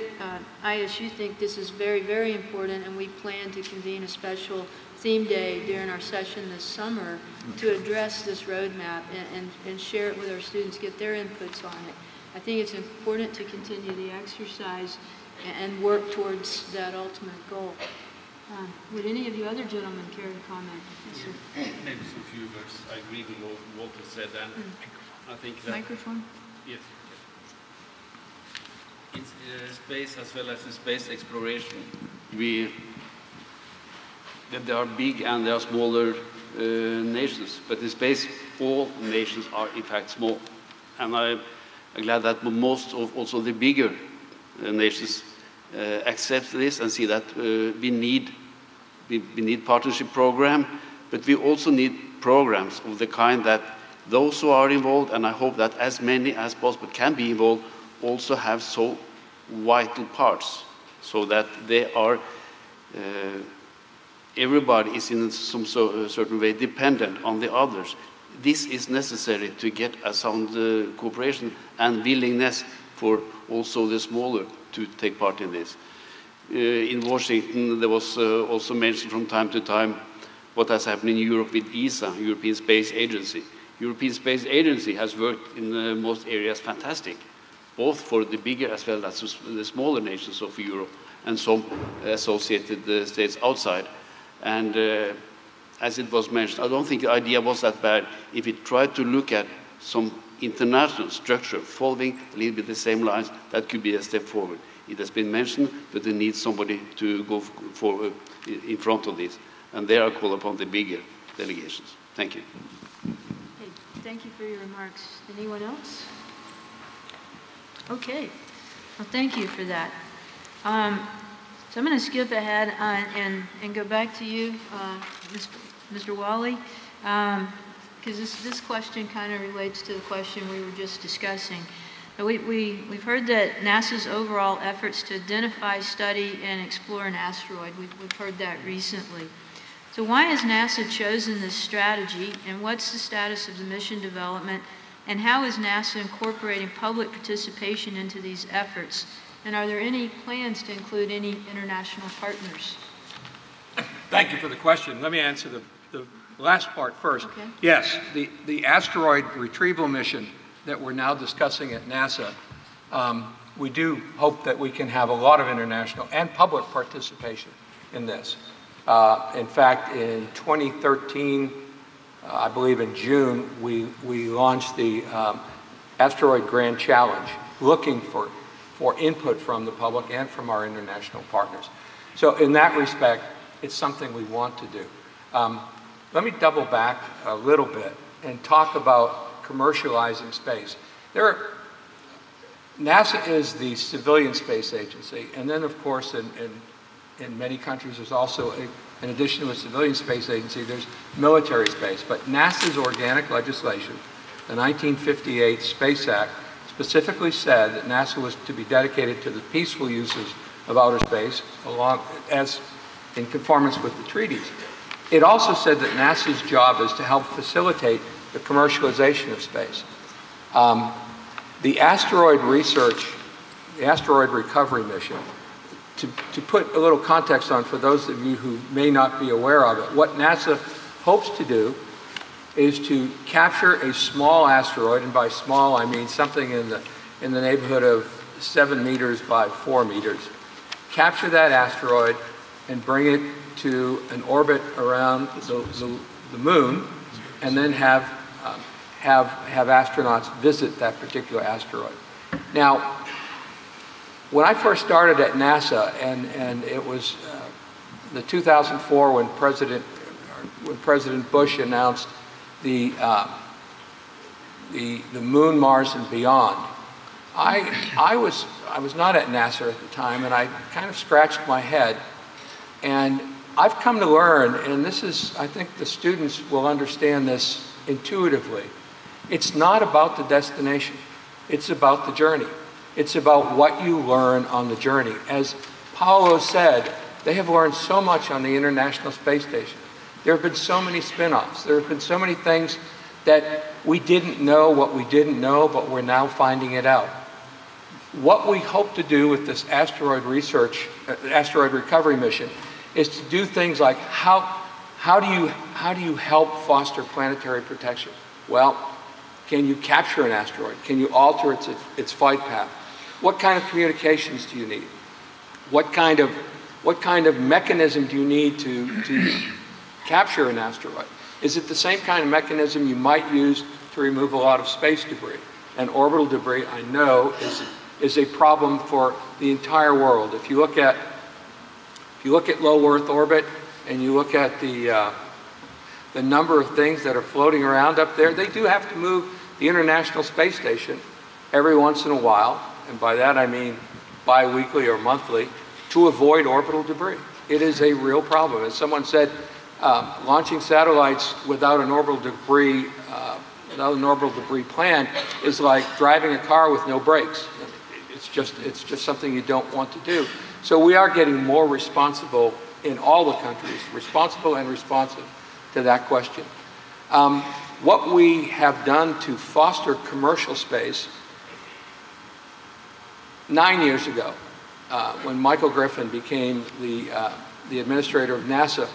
S2: ISU think this is very, very important, and we plan to convene a special theme day during our session this summer to address this roadmap and share it with our students, get their inputs on it. I think it's important to continue the exercise and work towards that ultimate goal. Would any of you other gentlemen care to comment? Yes, sir.
S8: Maybe some few words. I agree with what Walter said, and I think that...
S2: Microphone?
S8: Yes. In space as well as in space exploration, there are big and there are smaller nations, but in space all nations are in fact small. And I'm glad that most of also the bigger nations accept this and see that we need partnership program, but we also need programs of the kind that those who are involved, and I hope that as many as possible can be involved, also have so vital parts, so that they are, everybody is in some certain way dependent on the others. This is necessary to get a sound cooperation and willingness for also the smaller to take part in this. In Washington, there was also mentioned from time to time what has happened in Europe with ESA, European Space Agency. European Space Agency has worked in most areas fantastic, both for the bigger as well as the smaller nations of Europe and some associated states outside. And as it was mentioned, I don't think the idea was that bad if we tried to look at some international structure following a little bit the same lines. That could be a step forward. It has been mentioned, but they need somebody to go forward in front of this. And there I call upon the bigger delegations. Thank you.
S2: Okay, thank you for your remarks. Anyone else? Okay, well, thank you for that. So I'm going to skip ahead and go back to you, Mr. Wally, because this question kind of relates to the question we were just discussing. We've heard that NASA's overall efforts to identify, study, and explore an asteroid, we've heard that recently. So why has NASA chosen this strategy, and what's the status of the mission development, and how is NASA incorporating public participation into these efforts? And are there any plans to include any international partners?
S4: Thank you for the question. Let me answer the last part first.
S2: Okay.
S4: Yes, the asteroid retrieval mission that we're now discussing at NASA, we do hope that we can have a lot of international and public participation in this. In fact, in 2013, I believe in June, we launched the Asteroid Grand Challenge, looking for input from the public and from our international partners. So in that respect, it's something we want to do. Let me double back a little bit and talk about commercializing space. NASA is the civilian space agency, and then of course in many countries there's also, in addition to a civilian space agency, there's military space. But NASA's organic legislation, the 1958 Space Act, specifically said that NASA was to be dedicated to the peaceful uses of outer space, in conformance with the treaties. It also said that NASA's job is to help facilitate the commercialization of space. The asteroid research, the asteroid recovery mission, to put a little context on for those of you who may not be aware of it, what NASA hopes to do is to capture a small asteroid, and by small I mean something in the neighborhood of 7 meters by 4 meters, capture that asteroid and bring it to an orbit around the moon, and then have astronauts visit that particular asteroid. Now, when I first started at NASA, and it was the 2004 when President Bush announced the Moon, Mars, and Beyond, I I was not at NASA at the time, and I kind of scratched my head. And I've come to learn, and this is, I think the students will understand this intuitively. It's not about the destination. It's about the journey. It's about what you learn on the journey. As Paolo said, they have learned so much on the International Space Station. There have been so many spin-offs. There have been so many things that we didn't know what we didn't know, but we're now finding it out. What we hope to do with this asteroid research, asteroid recovery mission, is to do things like how do you help foster planetary protection? Well, can you capture an asteroid? Can you alter its flight path? What kind of communications do you need? What kind of mechanism do you need to capture an asteroid? Is it the same kind of mechanism you might use to remove a lot of space debris? And orbital debris, I know, is a problem for the entire world. If you look at low Earth orbit and you look at the number of things that are floating around up there, they do have to move the International Space Station every once in a while, and by that I mean bi-weekly or monthly, to avoid orbital debris. It is a real problem. As someone said, launching satellites without an orbital debris plan is like driving a car with no brakes. It's just something you don't want to do. So we are getting more responsible in all the countries, responsible and responsive to that question. What we have done to foster commercial space, 9 years ago, when Michael Griffin became the administrator of NASA,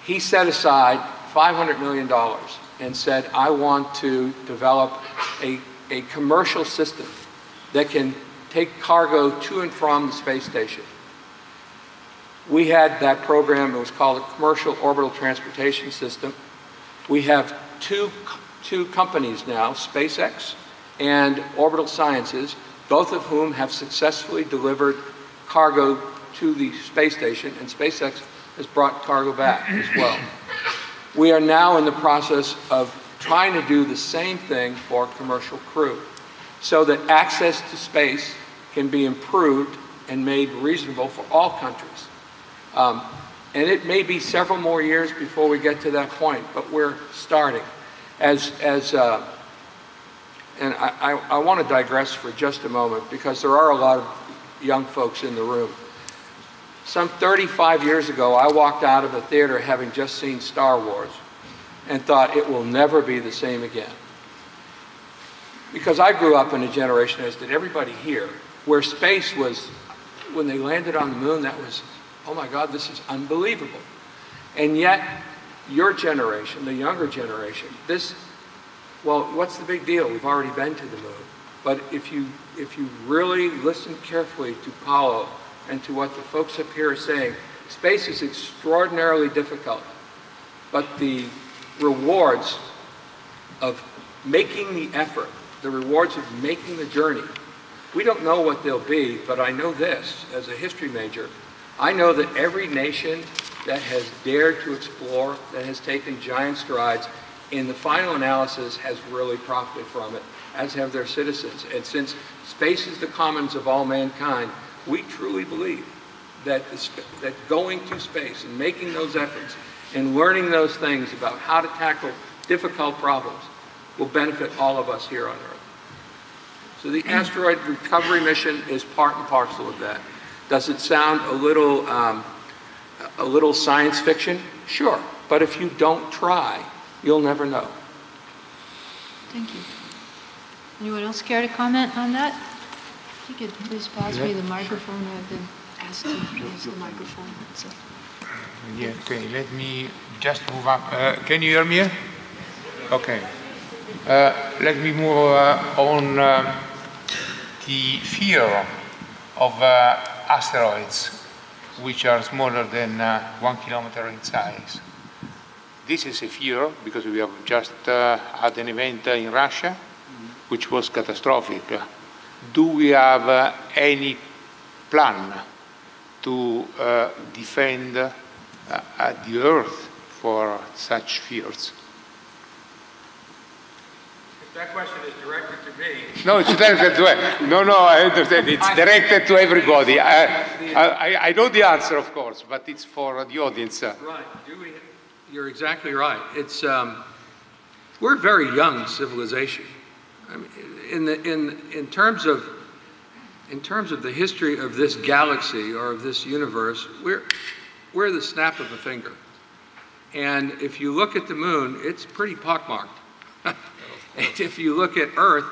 S4: he set aside $500 million and said, I want to develop a commercial system that can take cargo to and from the space station. We had that program, it was called the Commercial Orbital Transportation System. We have two companies now, SpaceX and Orbital Sciences, both of whom have successfully delivered cargo to the space station, and SpaceX has brought cargo back as well. We are now in the process of trying to do the same thing for commercial crew, so that access to space can be improved and made reasonable for all countries. And it may be several more years before we get to that point, but we're starting. And I want to digress for just a moment, because there are a lot of young folks in the room. Some 35 years ago, I walked out of a theater having just seen Star Wars and thought it will never be the same again. Because I grew up in a generation, as did everybody here, where space was, when they landed on the moon, that was, oh my God, this is unbelievable. And yet, your generation, the younger generation, well, what's the big deal? We've already been to the moon. But if you really listen carefully to Paolo and to what the folks up here are saying, space is extraordinarily difficult. But the rewards of making the effort, the rewards of making the journey, we don't know what they'll be, but I know this, as a history major, I know that every nation that has dared to explore, that has taken giant strides, in the final analysis has really profited from it, as have their citizens. And since space is the commons of all mankind, we truly believe that, that going to space and making those efforts and learning those things about how to tackle difficult problems will benefit all of us here on Earth. So the asteroid recovery mission is part and parcel of that. Does it sound a little science fiction? Sure, but if you don't try, you'll never know.
S2: Thank you. Anyone else care to comment on that? If you could please pass me the microphone. I've been asked to use the microphone. So.
S7: Yeah, okay, let me just move up. Can you hear me? Okay. Let me move on the fear of asteroids, which are smaller than 1 kilometer in size. This is a fear because we have just had an event in Russia, which was catastrophic. Do we have any plan to defend the Earth for such fears?
S4: That question is directed to me.
S7: No, it's directed to no, I understand. It's directed to everybody. I know the answer, of course, but it's for the audience.
S4: Right. You're exactly right. It's we're a very young civilization. I mean, in terms of the history of this galaxy or of this universe, we're the snap of a finger. And if you look at the moon, it's pretty pockmarked. And if you look at Earth,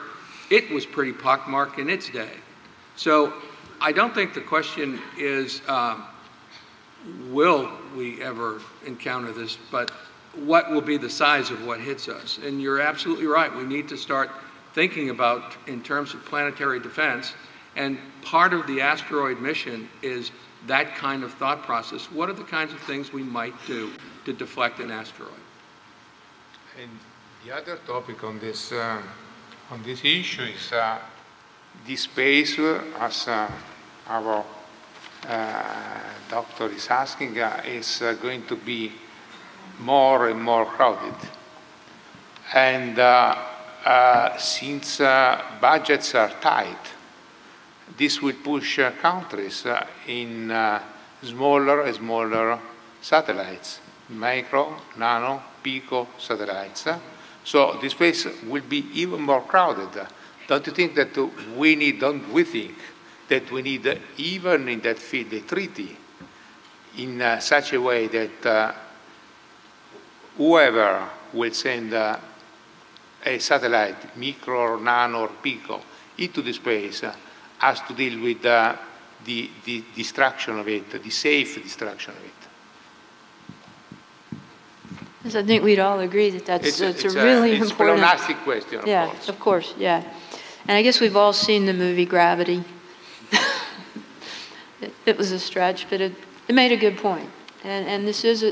S4: it was pretty pockmarked in its day. So I don't think the question is, will we ever encounter this, but what will be the size of what hits us? And you're absolutely right. We need to start thinking about in terms of planetary defense. And part of the asteroid mission is that kind of thought process. What are the kinds of things we might do to deflect an asteroid?
S7: And the other topic on this issue is the space, as our doctor is asking, is going to be more and more crowded. And since budgets are tight, this will push countries in smaller and smaller satellites, micro, nano, pico satellites. So the space will be even more crowded. Don't you think that we need even in that field a treaty in such a way that whoever will send a satellite, micro, or nano, or pico, into the space has to deal with the destruction of it, the safe destruction of it.
S2: Yes, I think we'd all agree that that's a really important...
S7: It's a pleonastic question, of course.
S2: Yeah, of course, yeah. And I guess we've all seen the movie Gravity. It was a stretch, but it made a good point. And this is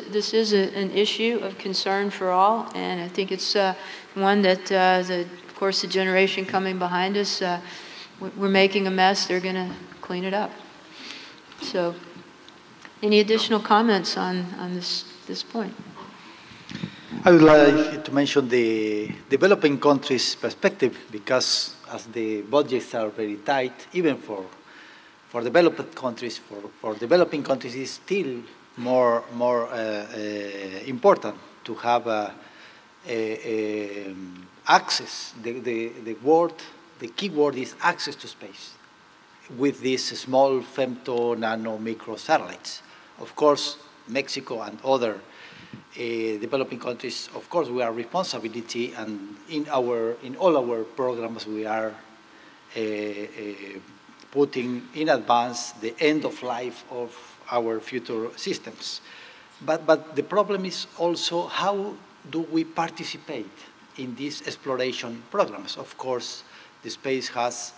S2: an issue of concern for all, and I think it's one that, of course, the generation coming behind us, we're making a mess, they're going to clean it up. So, any additional comments on this point?
S5: I would like to mention the developing countries' perspective, because as the budgets are very tight, even for developed countries, for developing countries, it's still more important to have access. The key word is access to space with these small femto, nano, micro satellites. Of course, Mexico and other developing countries, of course, we are responsibility, and in all our programs we are putting in advance the end of life of our future systems. But the problem is also how do we participate in these exploration programs? Of course, the space has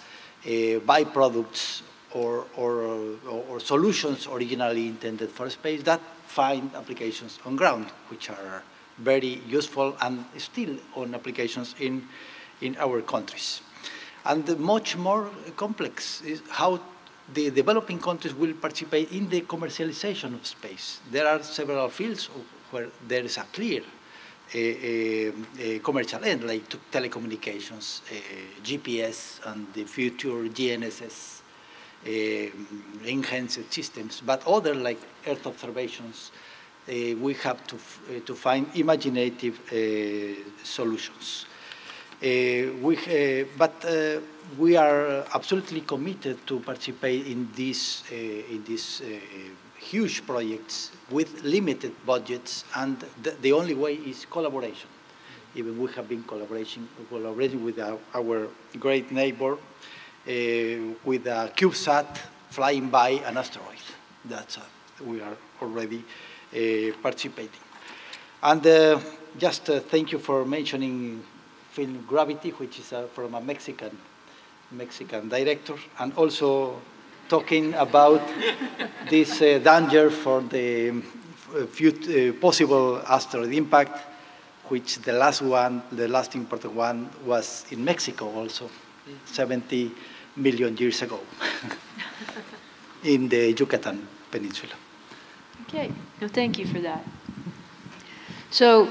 S5: byproducts or solutions originally intended for space that find applications on ground, which are very useful and still on applications in our countries. And much more complex is how the developing countries will participate in the commercialization of space. There are several fields where there is a clear commercial end, like telecommunications, GPS, and the future GNSS, enhanced systems. But other, like Earth observations, we have to find imaginative solutions. But we are absolutely committed to participate in these huge projects with limited budgets, and the only way is collaboration. Even we have been collaborating with our great neighbor with a CubeSat flying by an asteroid. That's we are already participating. And just thank you for mentioning film Gravity, which is from a Mexican director, and also talking about this danger for the possible asteroid impact, which the last important one was in Mexico also, 70 million years ago, in the Yucatan Peninsula.
S2: Okay, well, thank you for that. So,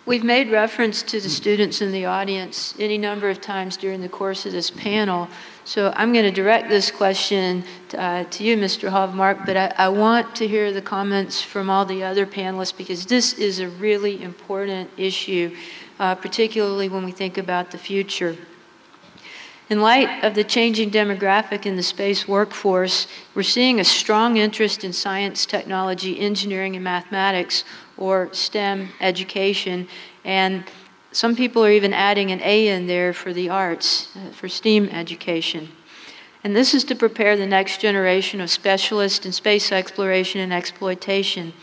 S2: We've made reference to the students in the audience any number of times during the course of this panel, so I'm going to direct this question to you, Mr. Hovmark, but I want to hear the comments from all the other panelists because this is a really important issue, particularly when we think about the future. In light of the changing demographic in the space workforce, we're seeing a strong interest in science, technology, engineering, and mathematics, or STEM education, and some people are even adding an A in there for the arts, for STEAM education. And this is to prepare the next generation of specialists in space exploration and exploitation.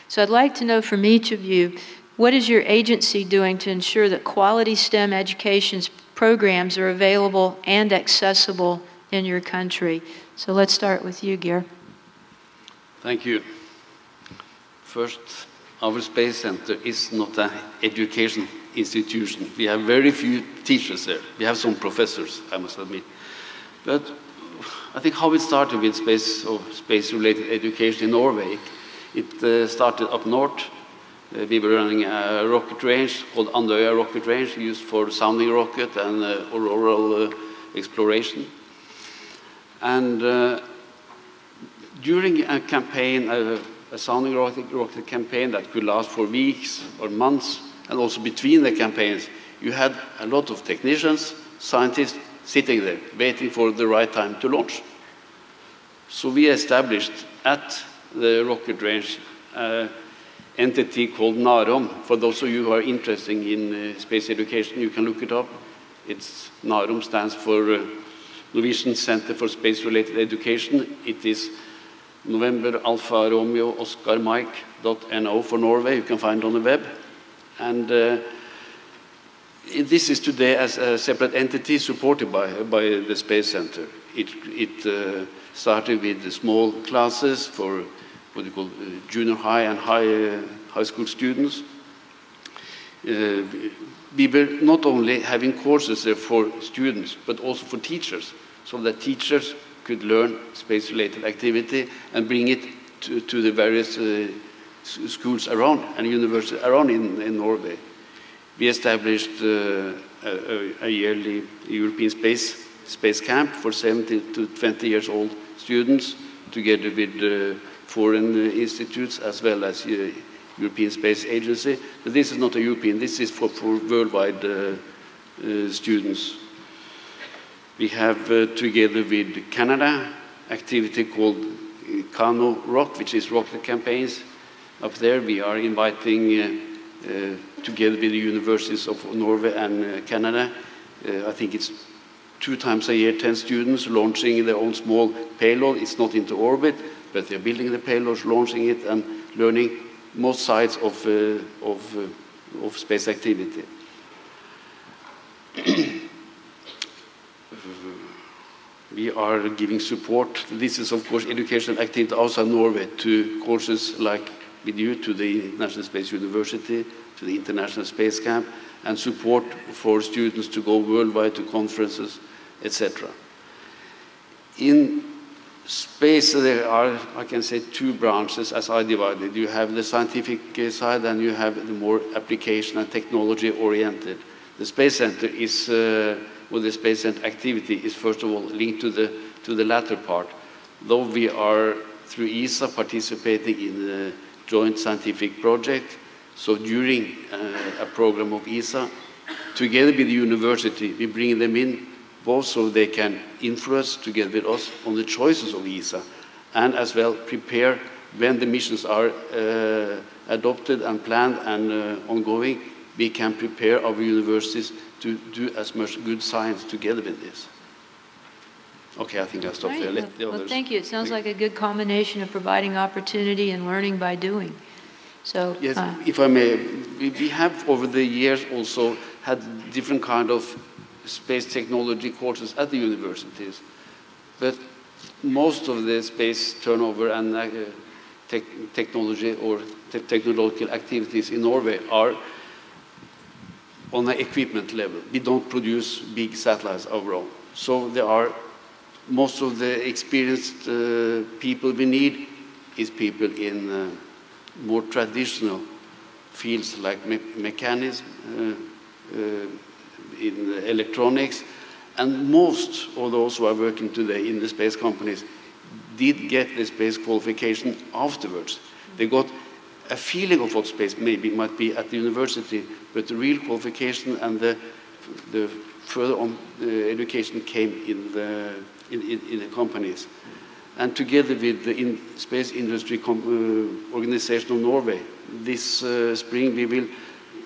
S2: So I'd like to know from each of you, what is your agency doing to ensure that quality STEM education programs are available and accessible in your country? So let's start with you, Geir.
S8: Thank you. First, our Space Center is not an education institution. We have very few teachers there. We have some professors, I must admit. But I think how it started with space or space-related education in Norway, it started up north. We were running a rocket range called Andøya Rocket Range, used for sounding rocket and auroral exploration. And during a campaign, a sounding rocket campaign that could last for weeks or months, and also between the campaigns, you had a lot of technicians, scientists sitting there, waiting for the right time to launch. So we established at the rocket range an entity called NAROM. For those of you who are interested in space education, you can look it up. NAROM stands for Norwegian Center for Space-Related Education. It is November Alpha Romeo Oscar Mike.no for Norway. You can find it on the web. And this is today as a separate entity supported by the Space Center. It started with the small classes for what you call junior high and high school students. We were not only having courses there for students, but also for teachers, so that teachers could learn space-related activity and bring it to the various schools around and universities around in Norway. We established a yearly European space camp for 17 to 20 years old students, together with foreign institutes as well as European Space Agency. But this is not a European, this is for worldwide students. We have, together with Canada, activity called Kano Rock, which is rocket campaigns. Up there we are inviting, together with the universities of Norway and Canada, I think it's 2 times a year, 10 students launching their own small payload. It's not into orbit, but they're building the payloads, launching it, and learning most sides of space activity. We are giving support. This is, of course, educational activity outside Norway to courses like with you, to the National Space University, to the International Space Camp, and support for students to go worldwide to conferences, etc. In space, there are, I can say, 2 branches as I divided. You have the scientific side, and you have the more application and technology oriented. The Space Center is, well, the Space Center activity is first of all linked to the latter part. Though we are, through ESA, participating in the joint scientific project, so during a program of ESA, together with the university, we bring them in both so they can influence together with us on the choices of ESA, and as well prepare when the missions are adopted and planned and ongoing, we can prepare our universities to do as much good science together with this. Okay, I think I'll stop there. Let the others.
S2: Well, thank you. It sounds like a good combination of providing opportunity and learning by doing. So,
S8: yes, if I may, we have over the years also had different kind of space technology courses at the universities, but most of the space turnover and technology or technological activities in Norway are on an equipment level. We don't produce big satellites of our own. So there are most of the experienced people we need is people in more traditional fields like mechanism, in electronics, and most of those who are working today in the space companies did get the space qualification afterwards. They got a feeling of what space might be at the university, but the real qualification and the further on education came in the companies. And together with the Space Industry Organization of Norway, this spring we will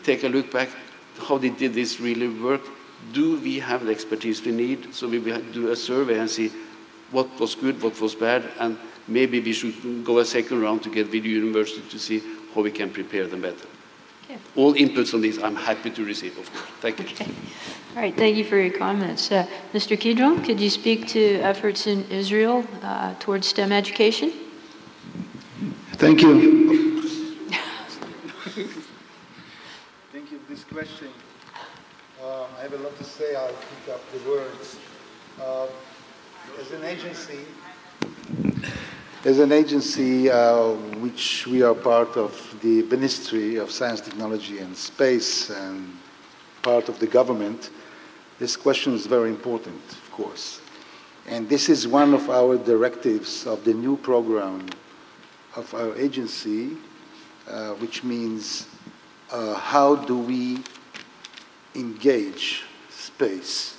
S8: take a look back. How did this really work? Do we have the expertise we need? So we will do a survey and see what was good, what was bad, and maybe we should go a second round together with the university to see how we can prepare them better. Okay. All inputs on this I'm happy to receive, of course. Thank you.
S2: Okay. All right, thank you for your comments. Mr. Kidron, could you speak to efforts in Israel towards STEM education?
S6: Thank you. Thank you for this question. I have a lot to say. I'll pick up the words. As an agency which we are part of the Ministry of Science, Technology and Space and part of the government, this question is very important, of course. And this is one of our directives of the new program of our agency, which means how do we engage space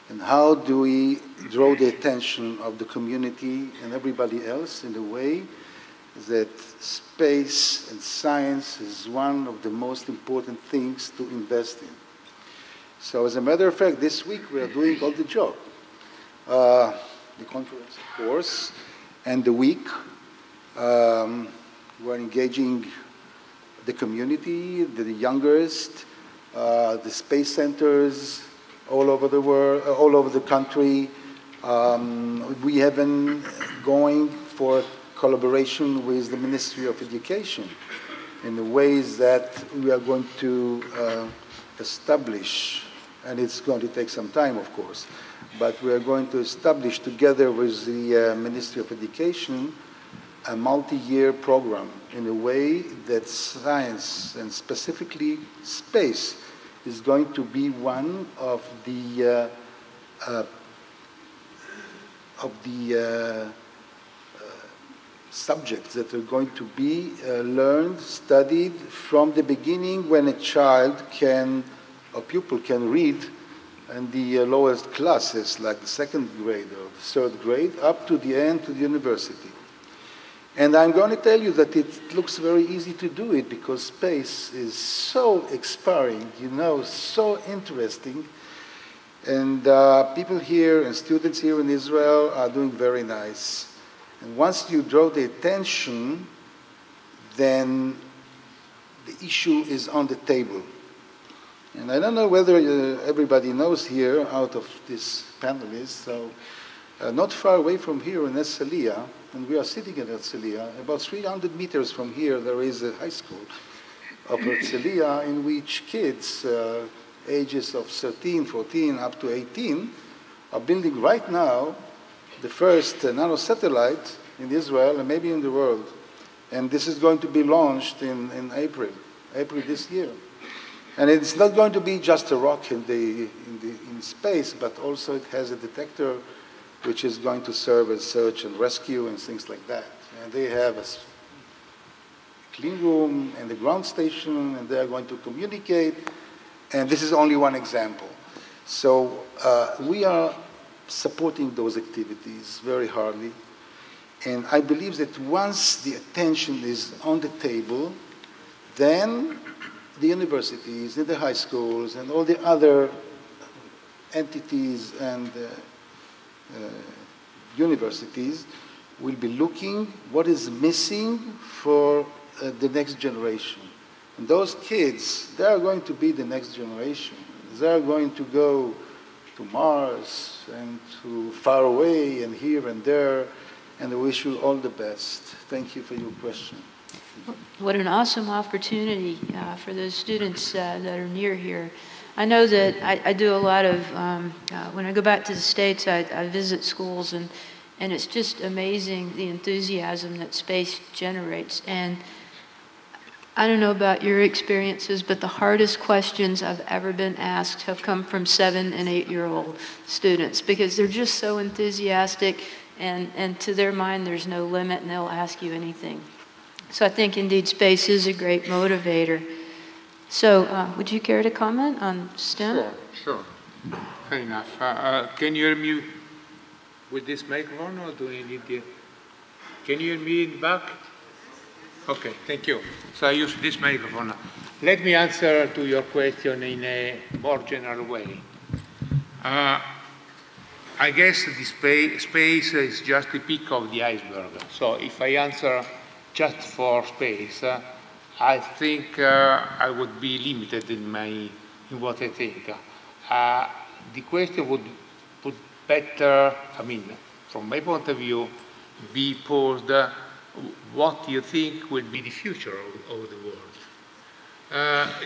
S6: and how do we draw the attention of the community and everybody else in a way that space and science is one of the most important things to invest in. So as a matter of fact, this week we are doing all the job. The conference, of course, and the week we're engaging the community, the youngest, the space centers all over the world, all over the country. We have been going for collaboration with the Ministry of Education in the ways that we are going to establish, and it's going to take some time, of course, but we are going to establish together with the Ministry of Education a multi-year program in a way that science, and specifically space, is going to be one of the subjects that are going to be learned, studied from the beginning when a child can, a pupil can read in the lowest classes, like the second grade or the third grade, up to the end to the university. And I'm going to tell you that it looks very easy to do it because space is so inspiring, you know, so interesting. And people here and students here in Israel are doing very nice. And once you draw the attention, then the issue is on the table. And I don't know whether everybody knows here out of these panelists, so not far away from here in Herzliya, and we are sitting in Herzliya, about 300 meters from here there is a high school of Herzliya in which kids ages of 13, 14, up to 18 are building right now the first nanosatellite in Israel and maybe in the world. And this is going to be launched in April this year. And it's not going to be just a rock in space, but also it has a detector which is going to serve as search and rescue and things like that. And they have a clean room and the ground station, and they are going to communicate. And this is only one example. So we are supporting those activities very hardly. And I believe that once the attention is on the table, then the universities and the high schools and all the other entities and universities will be looking what is missing for the next generation. And those kids, they are going to be the next generation. They are going to go to Mars and to far away and here and there, and I wish you all the best. Thank you for your question.
S2: What an awesome opportunity for those students that are near here. I know that I do a lot of, when I go back to the States, I visit schools, and it's just amazing the enthusiasm that space generates. And I don't know about your experiences, but the hardest questions I've ever been asked have come from 7- and 8-year-old students, because they're just so enthusiastic, and to their mind there's no limit, and they'll ask you anything. So I think indeed space is a great motivator. So would you care to comment on STEM?
S7: Sure. Fair enough. Can you hear me with this microphone, or do you need the... Can you hear me in the back? Okay, thank you. So I use this microphone. Let me answer to your question in a more general way. I guess the space is just the peak of the iceberg. So if I answer just for space, I think I would be limited in what I think. The question would better, I mean, from my point of view, be posed, what do you think will be the future of the world?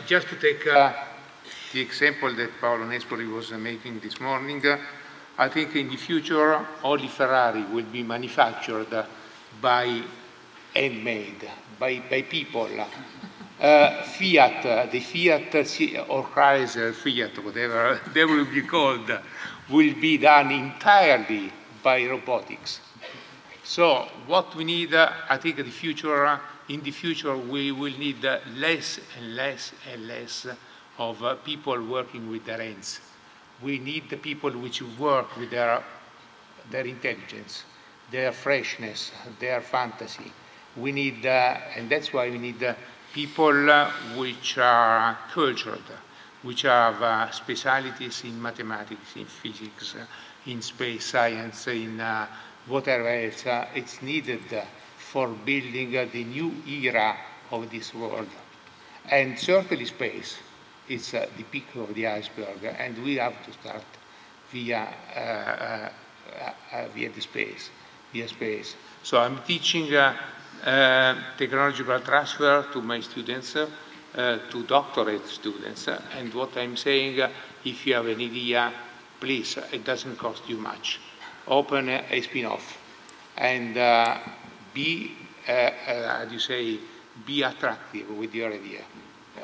S7: Just to take the example that Paolo Nespoli was making this morning, I think in the future, only Ferrari will be manufactured by handmade, by people. Fiat, the Fiat or Chrysler, Fiat, whatever they will be called, will be done entirely by robotics. So what we need, I think in the future we will need less and less and less of people working with their hands. We need the people which work with their intelligence, their freshness, their fantasy. We need, and that's why we need people which are cultured, which have specialities in mathematics, in physics, in space science, in whatever else it's needed for building the new era of this world. And certainly space is the peak of the iceberg, and we have to start via space. So I'm teaching technological transfer to my students, to doctorate students, and what I'm saying, if you have an idea, please, it doesn't cost you much. Open a spin-off and be, how do you say, be attractive with your idea.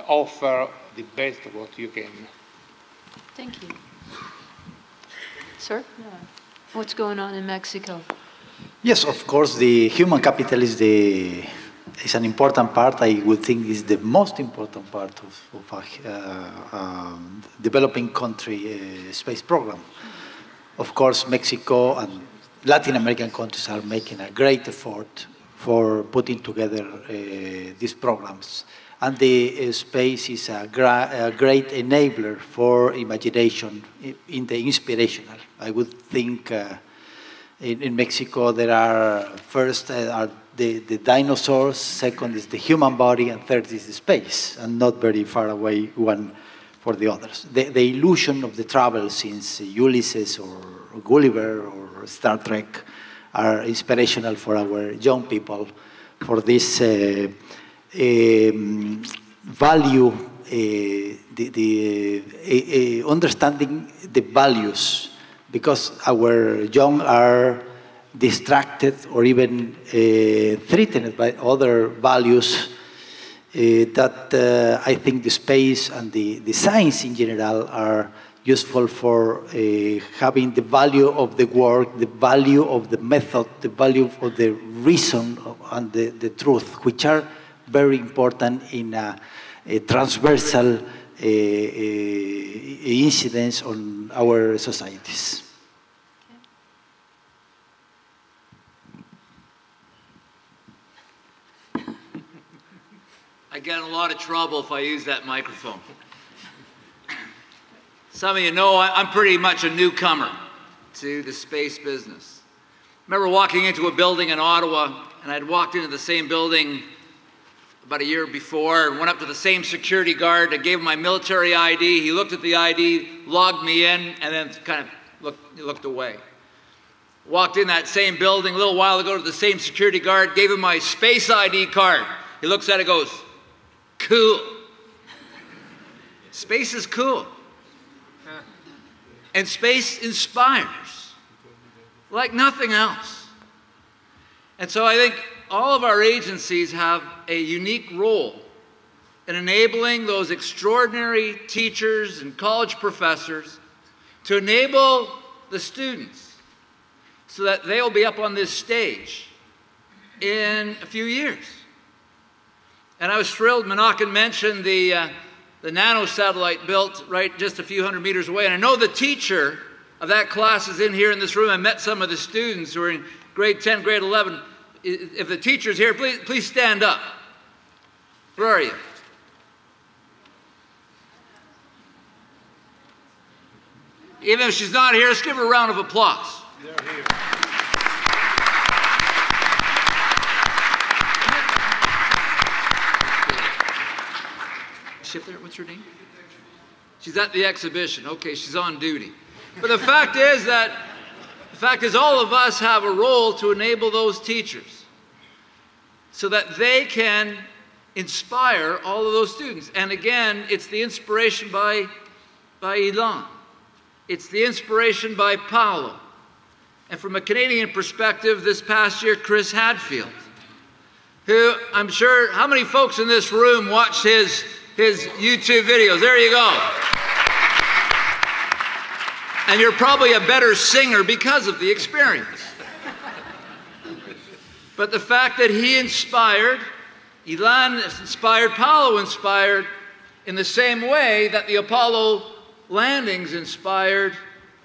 S7: Offer the best of what you can.
S2: Thank you. Sir? What's going on in Mexico?
S5: Yes, of course, the human capital is an important part. I would think is the most important part of a developing country space program. Of course, Mexico and Latin American countries are making a great effort for putting together these programs. And the space is a great enabler for imagination in the inspirational. I would think in Mexico there are first are the dinosaurs, second is the human body, and third is the space, and not very far away one for the others. The illusion of the travel since Ulysses or Gulliver or Star Trek are inspirational for our young people for this value, understanding the values, because our young are distracted or even threatened by other values that I think the space and the science in general are useful for having the value of the work, the value of the method, the value of the reason and the truth, which are very important in a transversal incidence on our societies.
S3: I get in a lot of trouble if I use that microphone. Some of you know I'm pretty much a newcomer to the space business. I remember walking into a building in Ottawa, and I'd walked into the same building about a year before and went up to the same security guard. I gave him my military ID. He looked at the ID, logged me in, and then kind of looked away. Walked in that same building a little while ago to the same security guard, gave him my space ID card. He looks at it and goes, "Cool." Space is cool. And space inspires like nothing else. And so I think all of our agencies have a unique role in enabling those extraordinary teachers and college professors to enable the students so that they'll be up on this stage in a few years. And I was thrilled, Menachem mentioned the nano satellite built right just a few hundred meters away. And I know the teacher of that class is in here in this room. I met some of the students who are in grade 10, grade 11. If the teacher's here, please stand up. Where are you? Even if she's not here, let's give her a round of applause.
S6: They're here.
S3: Is she up there? What's her name? She's at the exhibition. Okay, she's on duty. But the fact is all of us have a role to enable those teachers so that they can inspire all of those students. And again, it's the inspiration by Ilan. It's the inspiration by Paolo. And from a Canadian perspective, this past year, Chris Hadfield, who I'm sure, how many folks in this room watched his YouTube videos? There you go. And you're probably a better singer because of the experience. But the fact that he inspired, Ilan inspired, Paolo inspired, in the same way that the Apollo landings inspired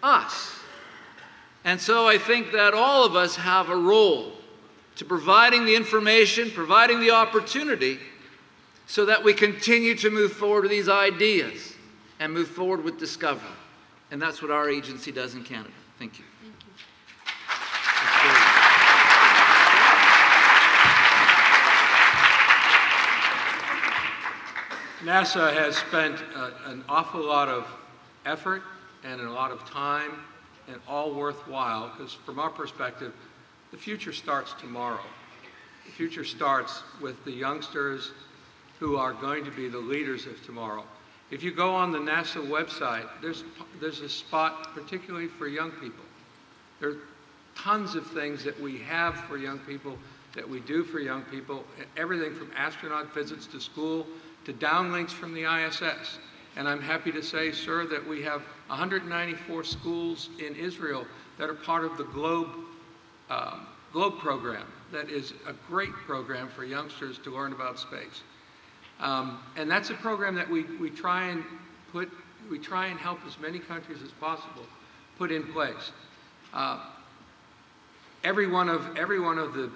S3: us. And so I think that all of us have a role to providing the information, providing the opportunity, so that we continue to move forward with these ideas and move forward with discovery. And that's what our agency does in Canada. Thank you.
S2: Thank you.
S4: NASA has spent an awful lot of effort and a lot of time, and all worthwhile, because from our perspective, the future starts tomorrow. The future starts with the youngsters who are going to be the leaders of tomorrow. If you go on the NASA website, there's a spot particularly for young people. There are tons of things that we have for young people, that we do for young people, everything from astronaut visits to school to downlinks from the ISS. And I'm happy to say, sir, that we have 194 schools in Israel that are part of the Globe program. That is a great program for youngsters to learn about space. And that's a program that we try and help as many countries as possible put in place. Every one of the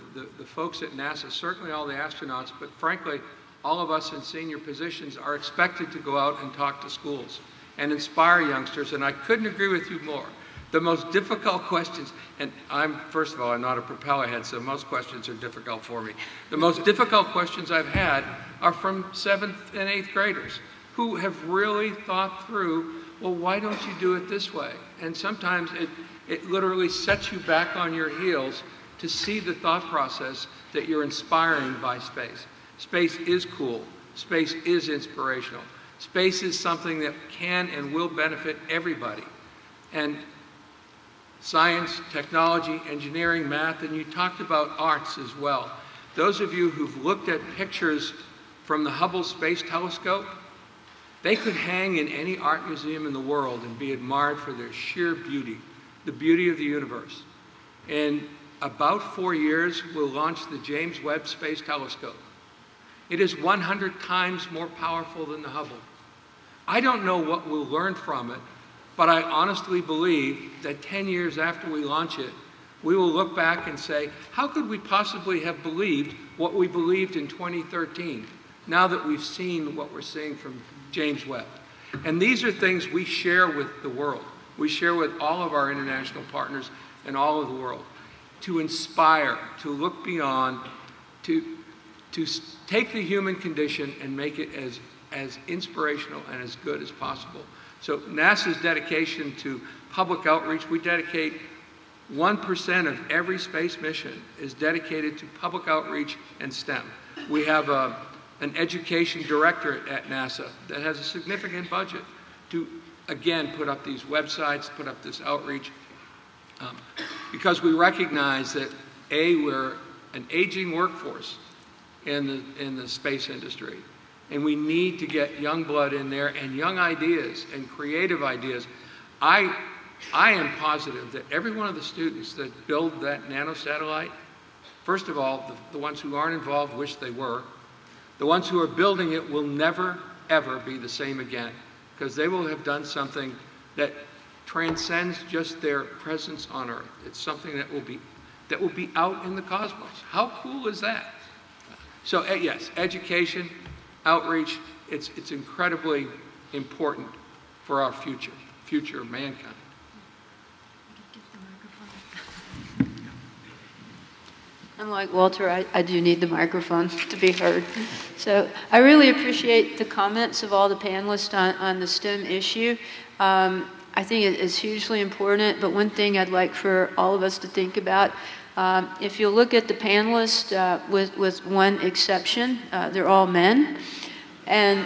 S4: folks at NASA, certainly all the astronauts, but frankly, all of us in senior positions are expected to go out and talk to schools and inspire youngsters, and I couldn't agree with you more. The most difficult questions, and first of all, I'm not a propeller head, so most questions are difficult for me. The most difficult questions I've had are from 7th and 8th graders who have really thought through, well, why don't you do it this way? And sometimes it literally sets you back on your heels to see the thought process that you're inspiring by space. Space is cool. Space is inspirational. Space is something that can and will benefit everybody. And science, technology, engineering, math, and you talked about arts as well. Those of you who've looked at pictures from the Hubble Space Telescope, they could hang in any art museum in the world and be admired for their sheer beauty, the beauty of the universe. In about 4 years, we'll launch the James Webb Space Telescope. It is 100 times more powerful than the Hubble. I don't know what we'll learn from it, but I honestly believe that 10 years after we launch it, we will look back and say, how could we possibly have believed what we believed in 2013, now that we've seen what we're seeing from James Webb? And these are things we share with the world. We share with all of our international partners and all of the world, to inspire, to look beyond, to take the human condition and make it as inspirational and as good as possible. So NASA's dedication to public outreach, we dedicate 1% of every space mission is dedicated to public outreach and STEM. We have an education directorate at NASA that has a significant budget to, again, put up these websites, put up this outreach, because we recognize that, A, we're an aging workforce in the space industry, And we need to get young blood in there and young ideas and creative ideas. I am positive that every one of the students that build that nanosatellite, first of all, the ones who aren't involved wish they were. The ones who are building it will never, ever be the same again, because they will have done something that transcends just their presence on Earth. It's something that will be out in the cosmos. How cool is that? So yes, education, outreach, it's incredibly important for our future of mankind.
S2: Unlike Walter, I do need the microphone to be heard. So I really appreciate the comments of all the panelists on the STEM issue. I think it's hugely important, but one thing I'd like for all of us to think about, if you look at the panelists, with one exception, they're all men. And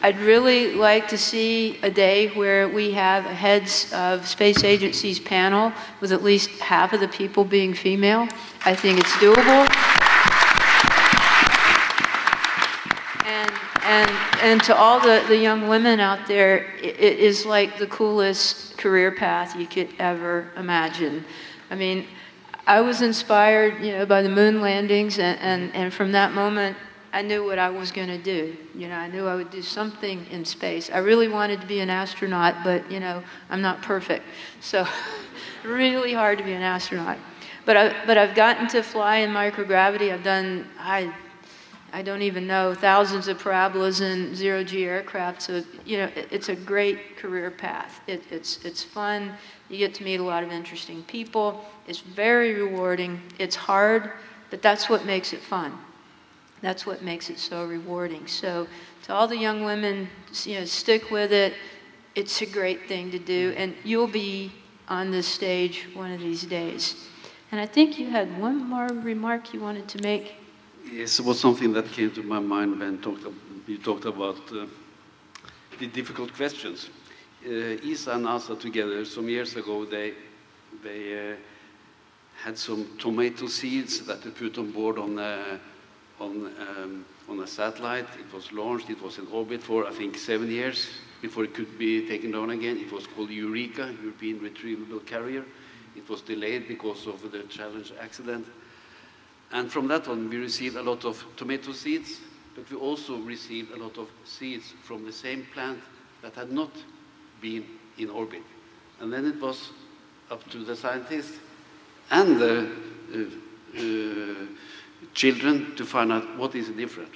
S2: I'd really like to see a day where we have a heads of space agencies panel with at least half of the people being female. I think it's doable. And to all the young women out there, it is like the coolest career path you could ever imagine. I mean, I was inspired, by the moon landings, and from that moment, I knew what I was going to do. I knew I would do something in space. I really wanted to be an astronaut, but, I'm not perfect. So really hard to be an astronaut. But I've gotten to fly in microgravity. I've done, I don't even know, thousands of parabolas in zero-G aircraft. So, it's a great career path. It's fun. You get to meet a lot of interesting people. It's very rewarding. It's hard, but that's what makes it fun. That's what makes it so rewarding. So to all the young women, stick with it. It's a great thing to do, and you'll be on this stage one of these days. And I think you had one more remark you wanted to make.
S9: Yes, it was something that came to my mind when you talked about the difficult questions. ESA and NASA together, some years ago, they had some tomato seeds that they put on board on a satellite. It was launched. It was in orbit for, I think, 7 years before it could be taken down again. It was called Eureka, European Retrievable Carrier. It was delayed because of the Challenge accident. And from that one, we received a lot of tomato seeds, but we also received a lot of seeds from the same plant that had not been in orbit. And then it was up to the scientists and the children to find out what is different.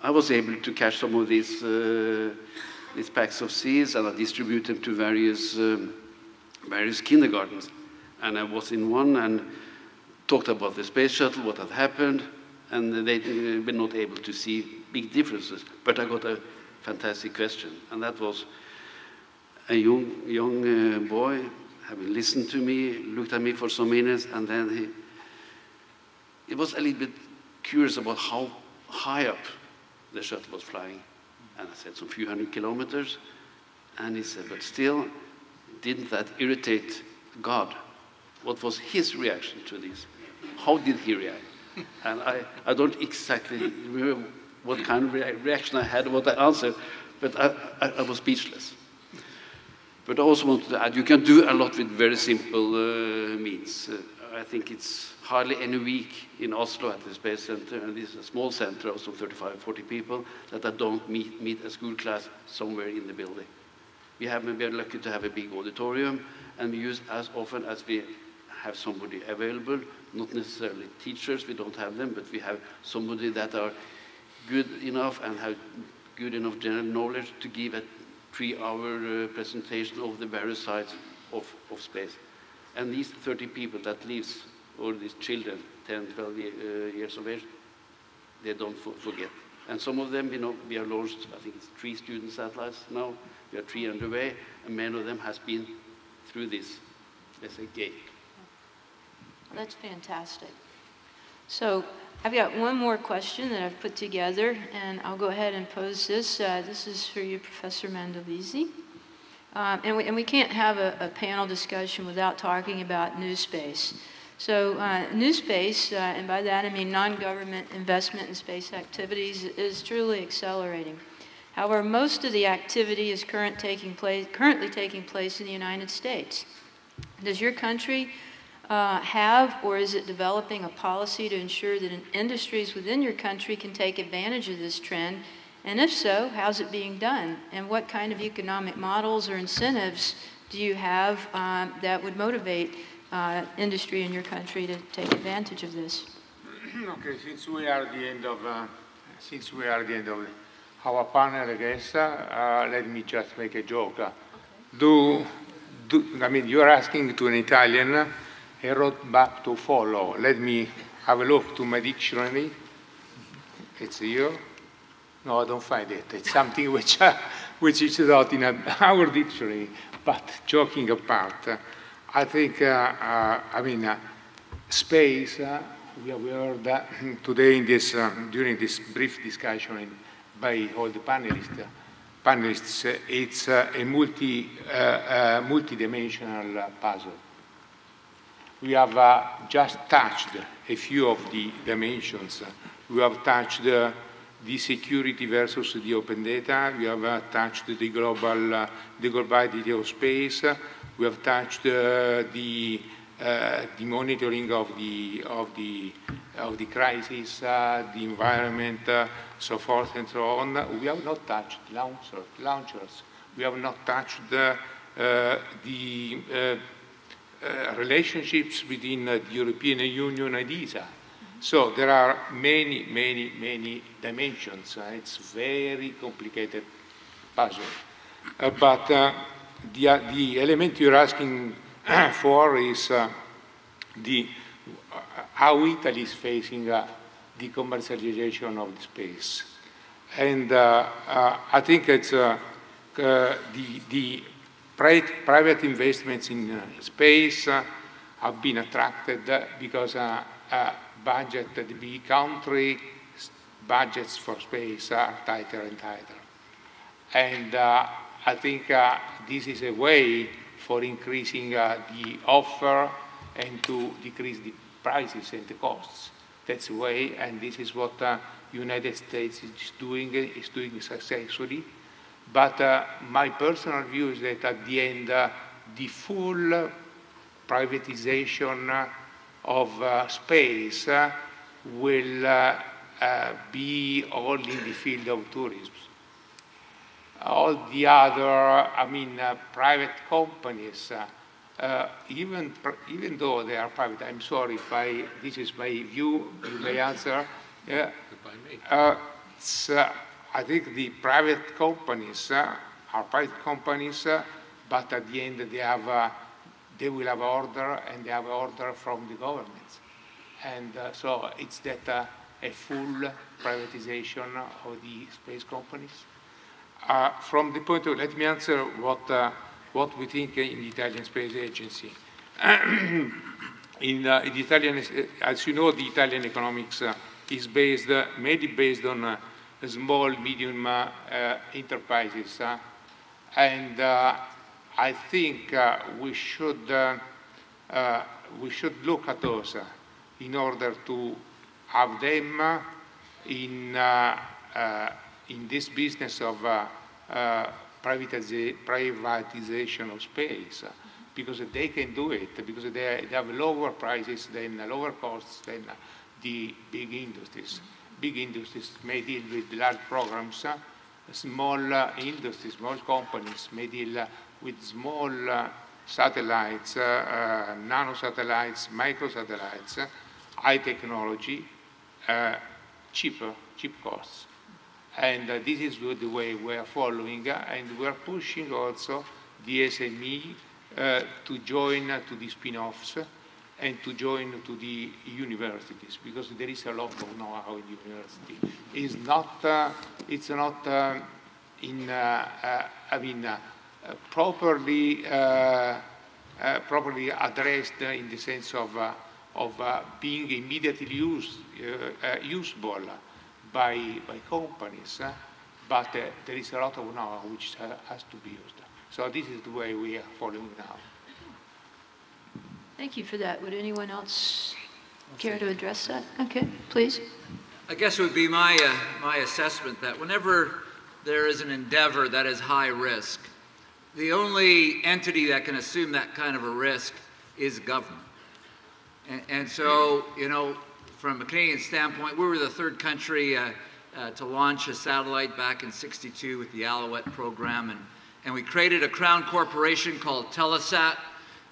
S9: I was able to catch some of these packs of seeds, and I distribute them to various kindergartens. And I was in one and talked about the space shuttle, what had happened, and they were not able to see big differences. But I got a fantastic question, and that was a young boy having listened to me, looked at me for some minutes, and then he was a little bit curious about how high up the shuttle was flying. And I said, some few hundred kilometers. And he said, but still, didn't that irritate God? What was his reaction to this? How did he react? And I don't exactly remember what kind of reaction I had, what I answered, but I was speechless. But I also wanted to add, you can do a lot with very simple means. I think it's hardly any week in Oslo at the Space Center, and this is a small center of some 35, 40 people, that I don't meet a school class somewhere in the building. We are lucky to have a big auditorium, and we use as often as we have somebody available, not necessarily teachers, we don't have them, but we have somebody that are good enough and have good enough general knowledge to give a 3-hour presentation of the various sides of space. And these 30 people that lives, or these children, 10, 12 years of age, they don't forget. And some of them, we have launched, I think it's 3 student satellites now. We have 3 underway, and many of them has been through this, let's say, gate.
S2: Well, that's fantastic. So I've got one more question that I've put together, and I'll go ahead and pose this. This is for you, Professor Mandolisi. And we can't have a panel discussion without talking about new space. So new space, and by that I mean non-government investment in space activities, is truly accelerating. However, most of the activity is currently taking place in the United States. Does your country have, or is it developing a policy to ensure that industries within your country can take advantage of this trend? And if so, how's it being done? And what kind of economic models or incentives do you have that would motivate industry in your country to take advantage of this?
S7: Okay, since we are at the end of our panel, I guess, let me just make a joke. I mean, you're asking to an Italian a roadmap to follow. Let me have a look to my dictionary. It's here. No, I don't find it. It's something which is not in our dictionary. But joking apart, I think, I mean, space, we have heard today in this, during this brief discussion by all the panelists, it's a multi-dimensional puzzle. We have just touched a few of the dimensions. We have touched the security versus the open data. We have touched the globality of space. We have touched the monitoring of the crisis, the environment, so forth and so on. We have not touched launchers. We have not touched the relationships between the European Union and ESA. So there are many, many, many dimensions. It's a very complicated puzzle. But the element you're asking for is how Italy is facing the commercialization of the space. And I think it's the private investments in space have been attracted because the big country budgets for space are tighter and tighter. And I think this is a way for increasing the offer and to decrease the prices and the costs. That's the way, and this is what the United States is doing successfully. But my personal view is that at the end, the full privatization of space will be all in the field of tourism. All the other, private companies, even though they are private, I'm sorry if this is my view, you may answer. Yeah. I think the private companies are private companies, but at the end they will have order, and they have order from the government. And so it's that a full privatization of the space companies. From the point of, let me answer what we think in the Italian Space Agency. In the Italian, as you know, the Italian economics is mainly based on small, medium enterprises, and I think we should look at those in order to have them in this business of privatization of space, because they can do it, because they have lower prices lower costs than the big industries. Big industries may deal with large programs. Small industries, small companies may deal with small satellites, nano-satellites, micro-satellites, high technology, cheap costs. And this is the way we are following, and we are pushing also the SME to join to the spin-offs and to join to the universities, because there is a lot of know-how in the university. It's not properly addressed in the sense of being immediately usable by companies, but there is a lot of know-how which has to be used. So this is the way we are following now.
S2: Thank you for that. Would anyone else care to address that? Okay, please.
S3: I guess it would be my assessment that whenever there is an endeavor that is high risk, the only entity that can assume that kind of a risk is government. And so, you know, from a Canadian standpoint, we were the third country to launch a satellite back in '62 with the Alouette program, and we created a crown corporation called Telesat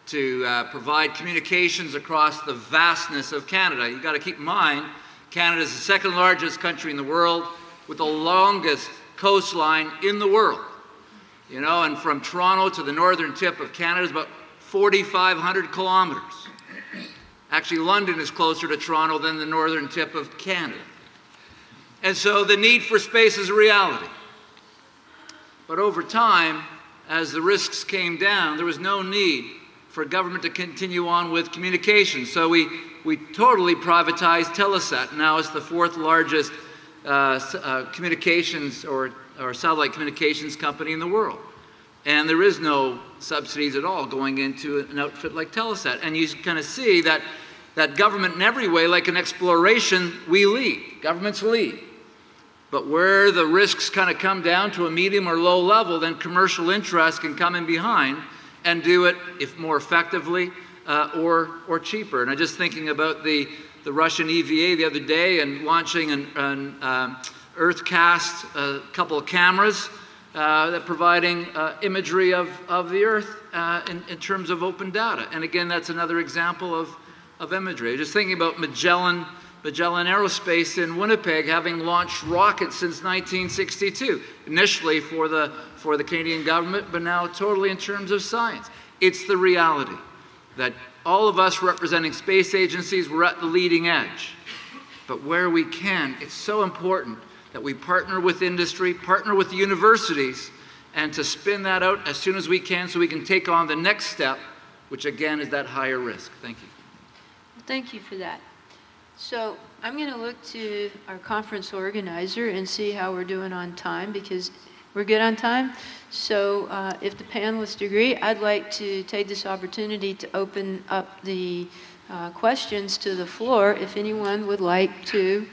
S3: to provide communications across the vastness of Canada. You've got to keep in mind, Canada is the second largest country in the world with the longest coastline in the world. You know, and from Toronto to the northern tip of Canada is about 4,500 kilometers. Actually, London is closer to Toronto than the northern tip of Canada. And so the need for space is a reality. But over time, as the risks came down, there was no need for government to continue on with communications. So we totally privatized Telesat. Now it's the fourth largest communications or satellite communications company in the world. And there is no subsidies at all going into an outfit like Telesat. And you kind of see that government in every way, like an exploration, we lead. Governments lead. But where the risks kind of come down to a medium or low level, then commercial interest can come in behind and do it, if more effectively, or cheaper. And I'm just thinking about the Russian EVA the other day and launching an Earthcast, a couple of cameras that providing imagery of the Earth in terms of open data. And again, that's another example of imagery. Just thinking about Magellan Aerospace in Winnipeg having launched rockets since 1962, initially for the Canadian government, but now totally in terms of science. It's the reality that all of us representing space agencies, we're at the leading edge. But where we can, it's so important that we partner with industry, partner with the universities, and to spin that out as soon as we can so we can take on the next step, which again is that higher risk. Thank you.
S2: Thank you for that. So I'm going to look to our conference organizer and see how we're doing on time, because we're good on time. So if the panelists agree, I'd like to take this opportunity to open up the questions to the floor. If anyone would like to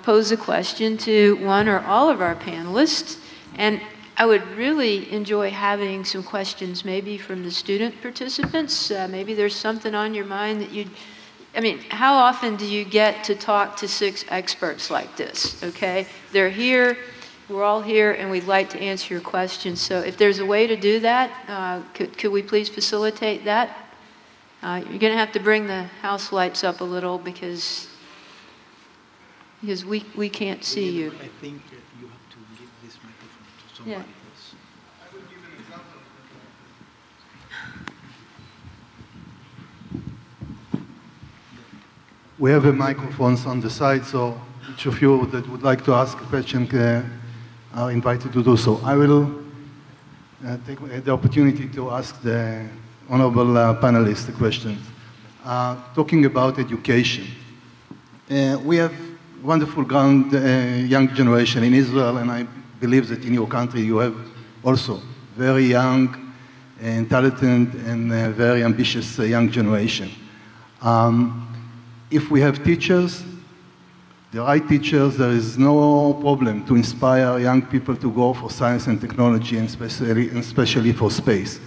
S2: pose a question to one or all of our panelists. And I would really enjoy having some questions maybe from the student participants. Maybe there's something on your mind that how often do you get to talk to 6 experts like this, okay? They're here, we're all here, and we'd like to answer your questions. So if there's a way to do that, could we please facilitate that? You're going to have to bring the house lights up a little because we can't see you.
S5: I think you have to give this microphone to somebody else.
S6: I will give an example. We have microphones on the side, so each of you that would like to ask a question are invited to do so. I will take the opportunity to ask the honorable panelists the questions. Talking about education, we have wonderful young generation in Israel, and I believe that in your country you have also very young and talented and very ambitious young generation. If we have teachers, the right teachers, there is no problem to inspire young people to go for science and technology, and especially for space.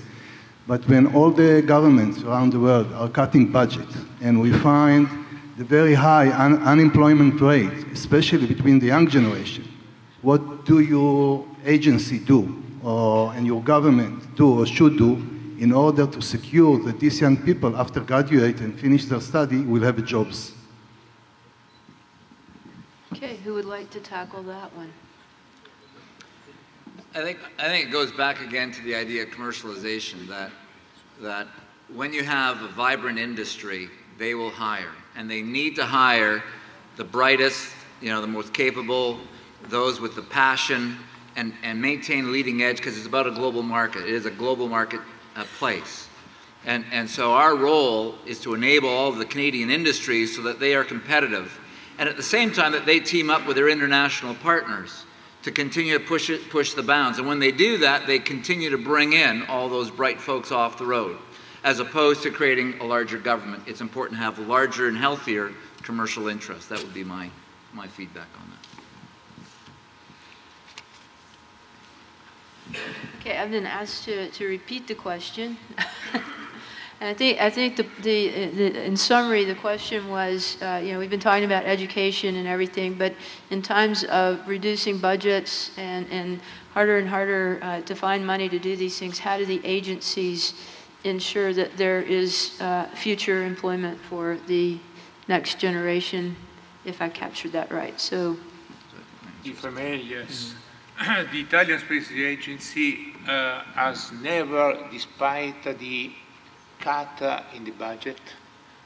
S6: But when all the governments around the world are cutting budget, and we find the very high unemployment rate, especially between the young generation, what do your agency do, and your government do or should do in order to secure that these young people, after graduate and finish their study, will have jobs?
S2: Okay, who would like to tackle that one?
S3: I think it goes back again to the idea of commercialization, that when you have a vibrant industry, they will hire, and they need to hire the brightest, the most capable, those with the passion, and maintain leading edge, because it's about a global market. It is a global market place. And so our role is to enable all of the Canadian industries so that they are competitive, and at the same time that they team up with their international partners to continue to push the bounds. And when they do that, they continue to bring in all those bright folks off the road. as opposed to creating a larger government. It's important to have a larger and healthier commercial interest. That would be my feedback on that.
S2: Okay, I've been asked to repeat the question. And I think in summary, the question was, we've been talking about education and everything, but in times of reducing budgets and harder and harder to find money to do these things, how do the agencies ensure that there is future employment for the next generation, if I captured that right? So,
S7: if I may, yes. The Italian Space Agency has never, despite the cut in the budget,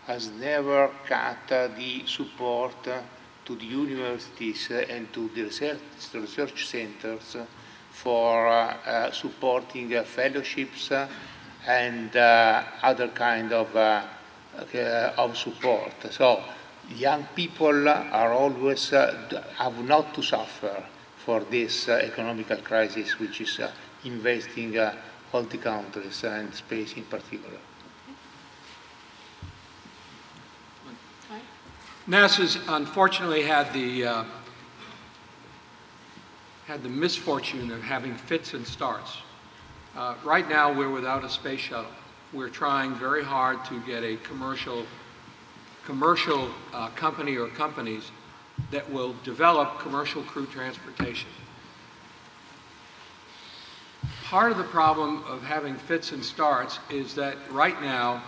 S7: has never cut the support to the universities and to the research centers for supporting fellowships and other kind of support. So young people are always have not to suffer for this economical crisis, which is investing all the countries and space in particular.
S4: NASA's unfortunately had the misfortune of having fits and starts. Right now we're without a space shuttle. We're trying very hard to get a commercial company or companies that will develop commercial crew transportation. Part of the problem of having fits and starts is that right now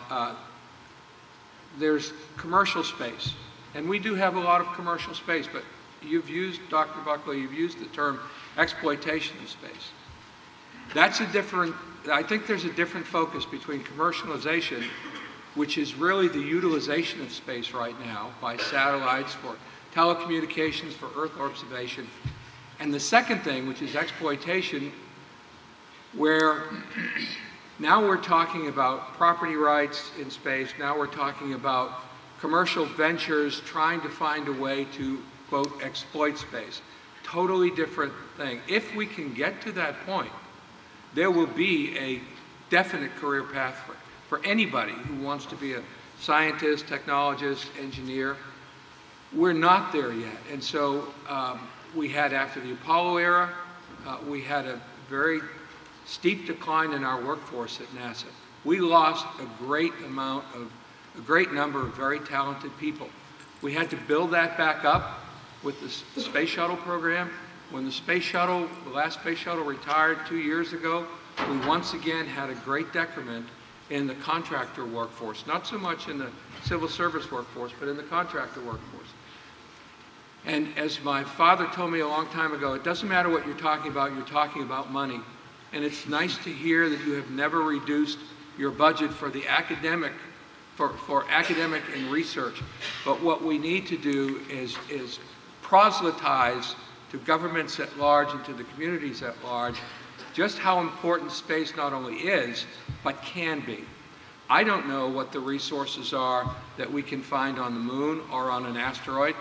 S4: there's commercial space. And we do have a lot of commercial space, but you've used, Dr. Buckley, you've used the term exploitation of space. That's a different, I think there's a different focus between commercialization, which is really the utilization of space right now by satellites for telecommunications, for Earth observation. And the second thing, which is exploitation, where now we're talking about property rights in space, now we're talking about commercial ventures trying to find a way to, quote, exploit space. Totally different thing. If we can get to that point, there will be a definite career path for anybody who wants to be a scientist, technologist, engineer. We're not there yet. And so we had, after the Apollo era, we had a very steep decline in our workforce at NASA. We lost a great number of very talented people. We had to build that back up with the space shuttle program. When the last space shuttle retired 2 years ago, we once again had a great decrement in the contractor workforce, not so much in the civil service workforce, but in the contractor workforce. And as my father told me a long time ago, it doesn't matter what you're talking about money. And it's nice to hear that you have never reduced your budget for the academic for academic and research. But what we need to do is proselytize to governments at large and to the communities at large just how important space not only is, but can be. I don't know what the resources are that we can find on the moon or on an asteroid,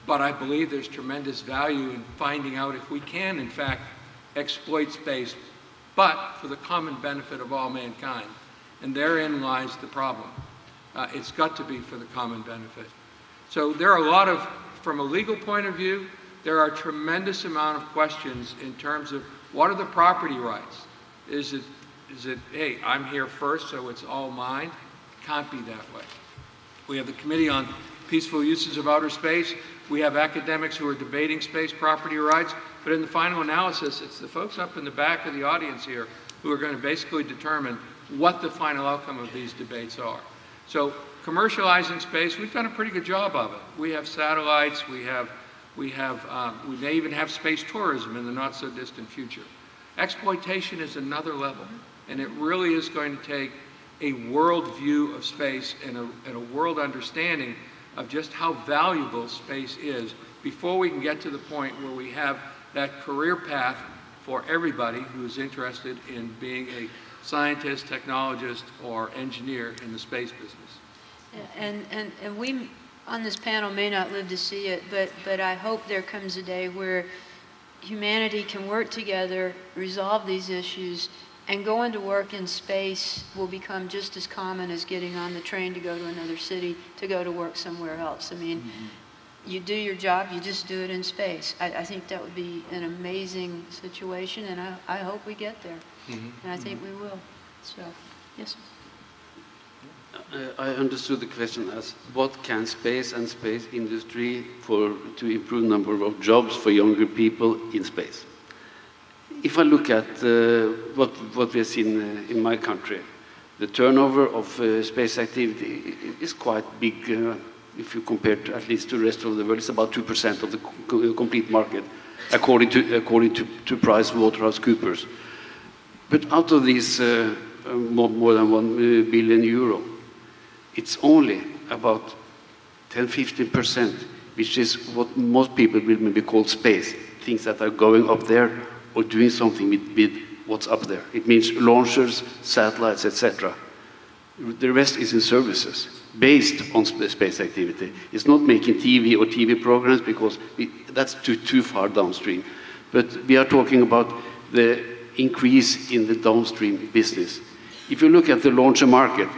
S4: but I believe there's tremendous value in finding out if we can, in fact, exploit space, but for the common benefit of all mankind. And therein lies the problem. It's got to be for the common benefit. So there are a lot of, from a legal point of view, there are a tremendous amount of questions in terms of what are the property rights? Is it, hey, I'm here first, so it's all mine? It can't be that way. We have the Committee on Peaceful Uses of Outer Space. We have academics who are debating space property rights, but in the final analysis, it's the folks up in the back of the audience here who are going to basically determine what the final outcome of these debates are. So commercializing space, we've done a pretty good job of it. We have satellites, we may even have space tourism in the not so distant future. Exploitation is another level, and it really is going to take a world view of space and a world understanding of just how valuable space is before we can get to the point where we have that career path for everybody who's interested in being a scientist, technologist, or engineer in the space business.
S2: And we on this panel may not live to see it, but I hope there comes a day where humanity can work together, resolve these issues, And going to work in space will become just as common as getting on the train to go to another city, to go to work somewhere else. I mean, you do your job, you just do it in space. I think that would be an amazing situation, and I hope we get there. And I think we will. So, yes.
S9: I understood the question as what can space and space industry to improve number of jobs for younger people in space. If I look at what we have seen in my country, the turnover of space activity is quite big. If you compare to, at least to the rest of the world, it's about 2% of the complete market, according to PricewaterhouseCoopers. But out of these more than 1 billion euro, it's only about 10–15%, which is what most people will maybe call space, things that are going up there or doing something with what's up there. It means launchers, satellites, etc. The rest is in services based on space activity. It's not making TV or TV programs because that's too far downstream. But we are talking about the increase in the downstream business. If you look at the launcher market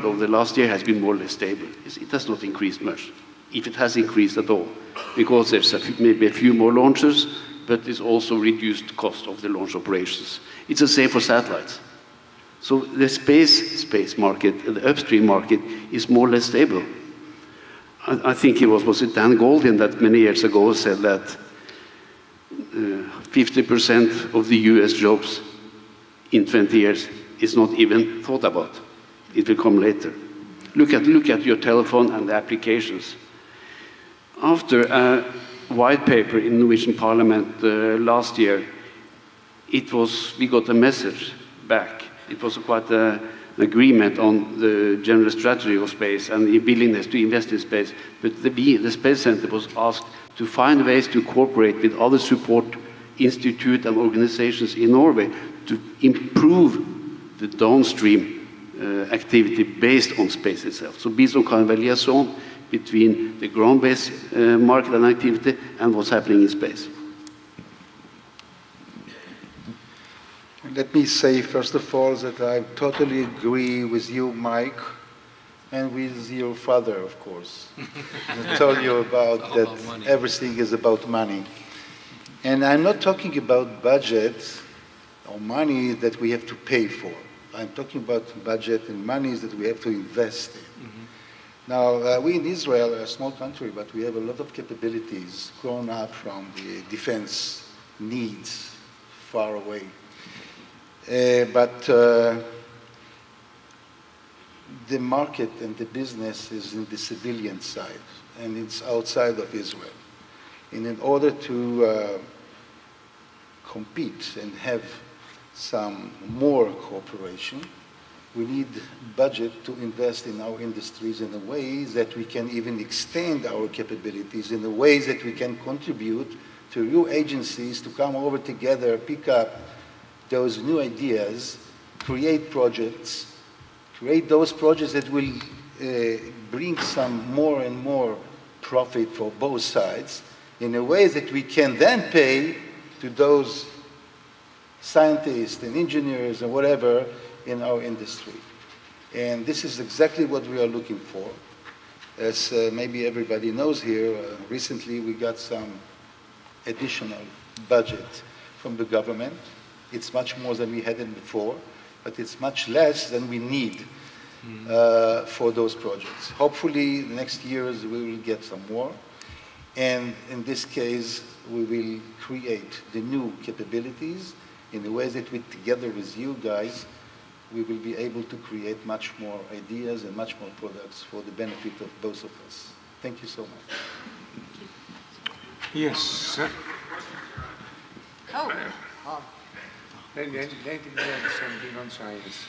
S9: over the last year has been more or less stable. It has not increased much, if it has increased at all, because there's maybe a few more launchers, but it's also reduced cost of the launch operations. It's the same for satellites. So the space market, the upstream market, is more or less stable. I think it was it Dan Goldin that many years ago said that 50% of the US jobs in 20 years is not even thought about. It will come later. Look at your telephone and the applications. After a white paper in Norwegian Parliament last year, we got a message back. It was quite an agreement on the general strategy of space and the willingness to invest in space. But the Space Center was asked to find ways to cooperate with other support institutes and organizations in Norway to improve the downstream activity based on space itself. So be some kind of a liaison between the ground-based market and activity and what's happening in space.
S6: Let me say, first of all, that I totally agree with you, Mike, and with your father, of course. I told you about that everything is about money. And I'm not talking about budget or money that we have to pay for. I'm talking about budget and monies that we have to invest in. Now, we in Israel are a small country, but we have a lot of capabilities grown up from the defense needs far away. But the market and the business is in the civilian side, and it's outside of Israel. And in order to compete and have some more cooperation, we need budget to invest in our industries in a way that we can even extend our capabilities, in a way that we can contribute to new agencies to come over together, pick up those new ideas, create projects, create those projects that will bring some more and more profit for both sides in a way that we can then pay to those scientists and engineers and whatever in our industry. And this is exactly what we are looking for. As maybe everybody knows here, recently we got some additional budget from the government. It's much more than we had before, but it's much less than we need for those projects. Hopefully, next years we will get some more. And in this case, we will create the new capabilities in the way that we, together with you guys, we will be able to create much more ideas and much more products for the benefit of both of us. Thank you so much.
S7: Yes, sir.
S2: Oh.
S7: Let me add something on science.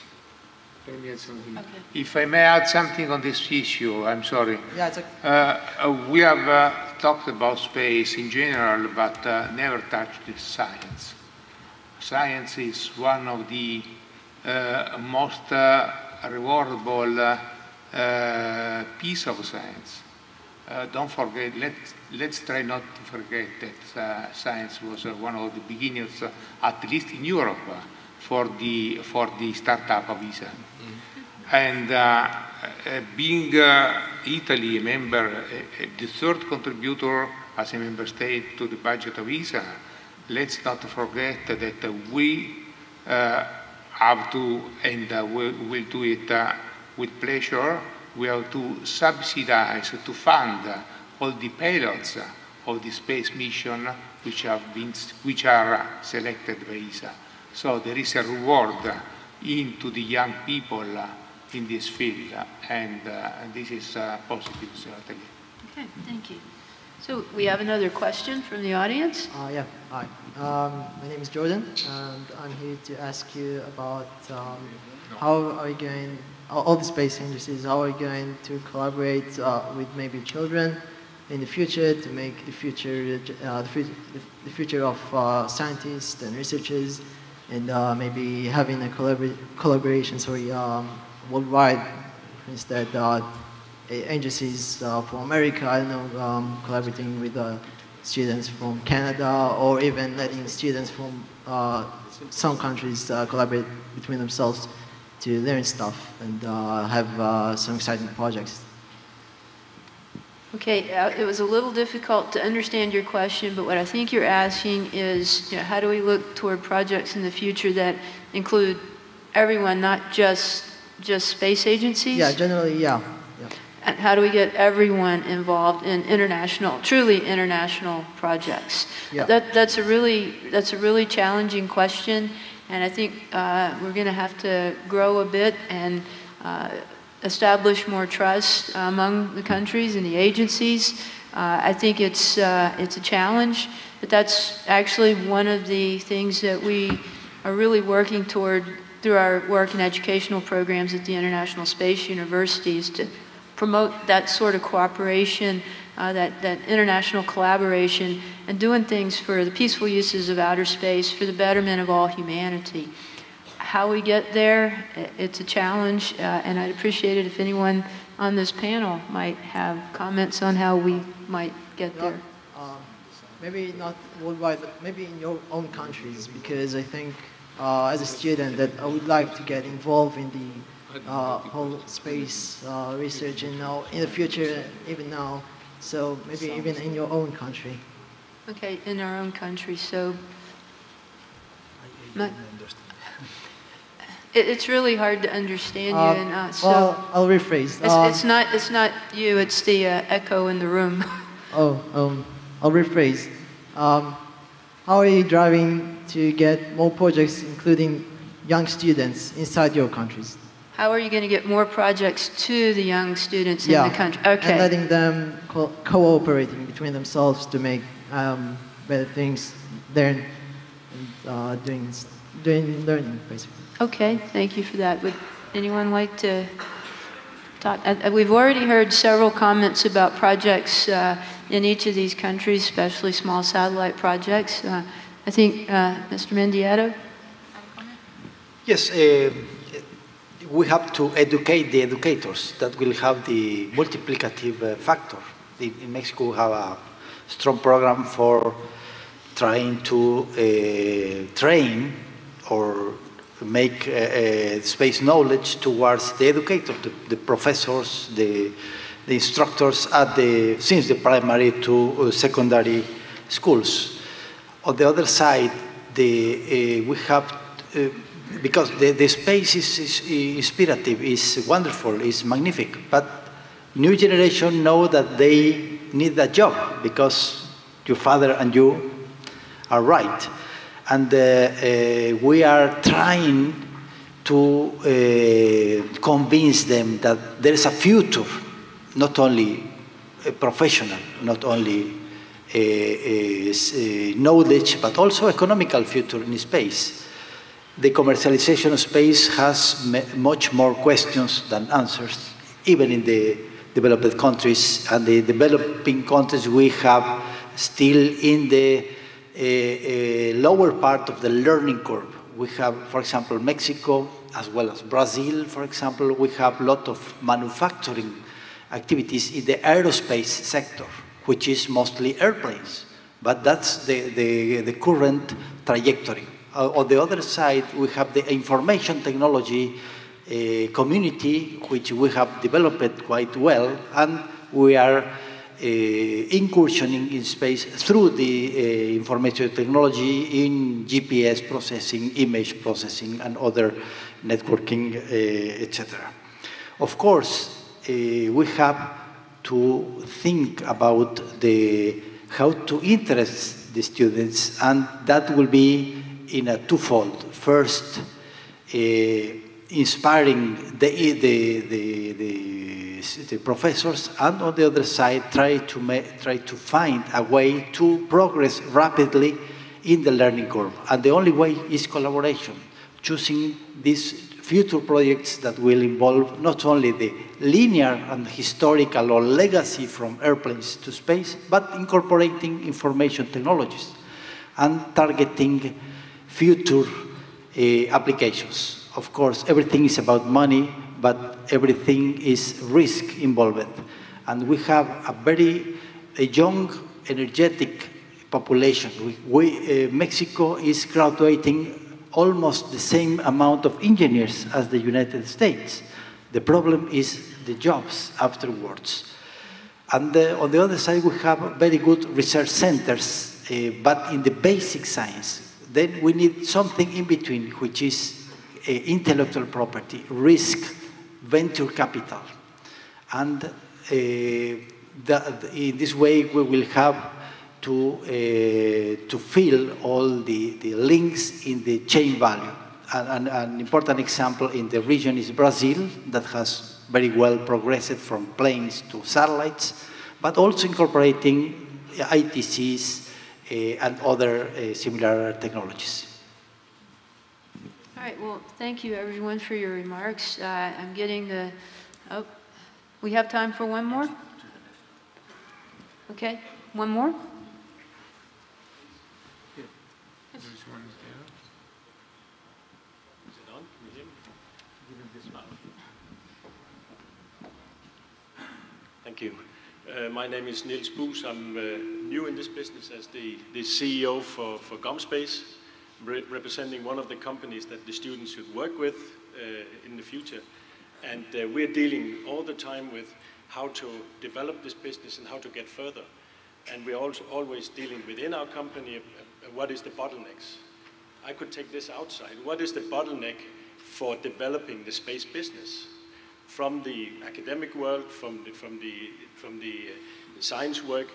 S7: Let me add something.
S2: Okay.
S7: If I may add something on this issue, I'm sorry.
S10: Yeah, it's okay.
S7: We have talked about space in general, but never touched science. Science is one of the most rewardable piece of science. don't forget, let's try not to forget that science was one of the beginnings, at least in Europe, for the startup visa. And being Italy a member, the third contributor as a member state to the budget of ESA, let's not forget that we have to, and we will do it with pleasure, we have to subsidize, to fund all the pilots of the space mission which are selected by ESA. So there is a reward into the young people in this field, and this is positive, certainly.
S2: Okay, thank you. So we have another question from the audience.
S11: Yeah, hi. My name is Jordan, and I'm here to ask you about how are you going, all the space agencies, how are you going to collaborate with maybe children in the future to make the future of scientists and researchers, and maybe having a collaboration, worldwide, instead agencies from America, I don't know, collaborating with students from Canada, or even letting students from some countries collaborate between themselves to learn stuff and have some exciting projects.
S2: Okay, it was a little difficult to understand your question, but what I think you're asking is, how do we look toward projects in the future that include everyone, not just space agencies?
S11: Yeah, generally, yeah.
S2: And how do we get everyone involved in truly international projects?
S11: Yeah.
S2: That's a really challenging question, and I think we're going to have to grow a bit and establish more trust among the countries and the agencies. I think it's a challenge, but that's actually one of the things that we are really working toward through our work in educational programs at the International Space University, is to promote that sort of cooperation, that international collaboration, and doing things for the peaceful uses of outer space, for the betterment of all humanity. How we get there, it's a challenge, and I'd appreciate it if anyone on this panel might have comments on how we might get there.
S11: Maybe not worldwide, but maybe in your own countries, because I think as a student that I would like to get involved in the whole space research, and now in the future, even now, so maybe even in your own country.
S2: Okay, in our own country. So it's really hard to understand you, and so
S11: well, I'll rephrase.
S2: It's not you. It's the echo in the room.
S11: I'll rephrase. How are you driving to get more projects, including young students, inside your countries?
S2: How are you going to get more projects to the young students in the country? Okay.
S11: And letting them cooperating between themselves to make better things there, and doing learning, basically.
S2: Okay, thank you for that. Would anyone like to talk? We've already heard several comments about projects in each of these countries, especially small satellite projects. I think Mr. Mendietto?
S5: Yes. We have to educate the educators that will have the multiplicative factor. In Mexico, we have a strong program for trying to train or make space knowledge towards the educators, the professors, the instructors since the primary to secondary schools. On the other side, we have because the space is inspirative, is wonderful, is magnific, but new generation know that they need a job because your father and you are right. And we are trying to convince them that there is a future, not only professional, not only knowledge, but also economical future in space. The commercialization of space has much more questions than answers, even in the developed countries. And the developing countries, we have still in the lower part of the learning curve. We have, for example, Mexico, as well as Brazil, for example. We have a lot of manufacturing activities in the aerospace sector, which is mostly airplanes. But that's the current trajectory. On the other side, we have the information technology community, which we have developed quite well, and we are incursioning in space through the information technology in GPS processing, image processing, and other networking, etc. Of course, we have to think about how to interest the students, and that will be in a twofold. First, inspiring the professors, and on the other side, try to find a way to progress rapidly in the learning curve. And the only way is collaboration, choosing these future projects that will involve not only the linear and historical or legacy from airplanes to space, but incorporating information technologies and targeting future applications. Of course, everything is about money, but everything is risk involved. And we have a young, energetic population. Mexico is graduating almost the same amount of engineers as the United States. The problem is the jobs afterwards. And on the other side, we have very good research centers, but in the basic science. Then we need something in between, which is intellectual property, risk, venture capital. And in this way, we will have to fill all the links in the chain value. And an important example in the region is Brazil, that has very well progressed from planes to satellites, but also incorporating ITCs and other similar technologies.
S2: All right, well, thank you everyone for your remarks. I'm getting the, we have time for one more? Okay, one more?
S12: Thank you. My name is Niels Boos. I'm new in this business as the CEO for GomSpace, representing one of the companies that the students should work with in the future. And we're dealing all the time with how to develop this business and how to get further. And we're also always dealing within our company, what is the bottlenecks? I could take this outside. What is the bottleneck for developing the space business? From the academic world, from the science work,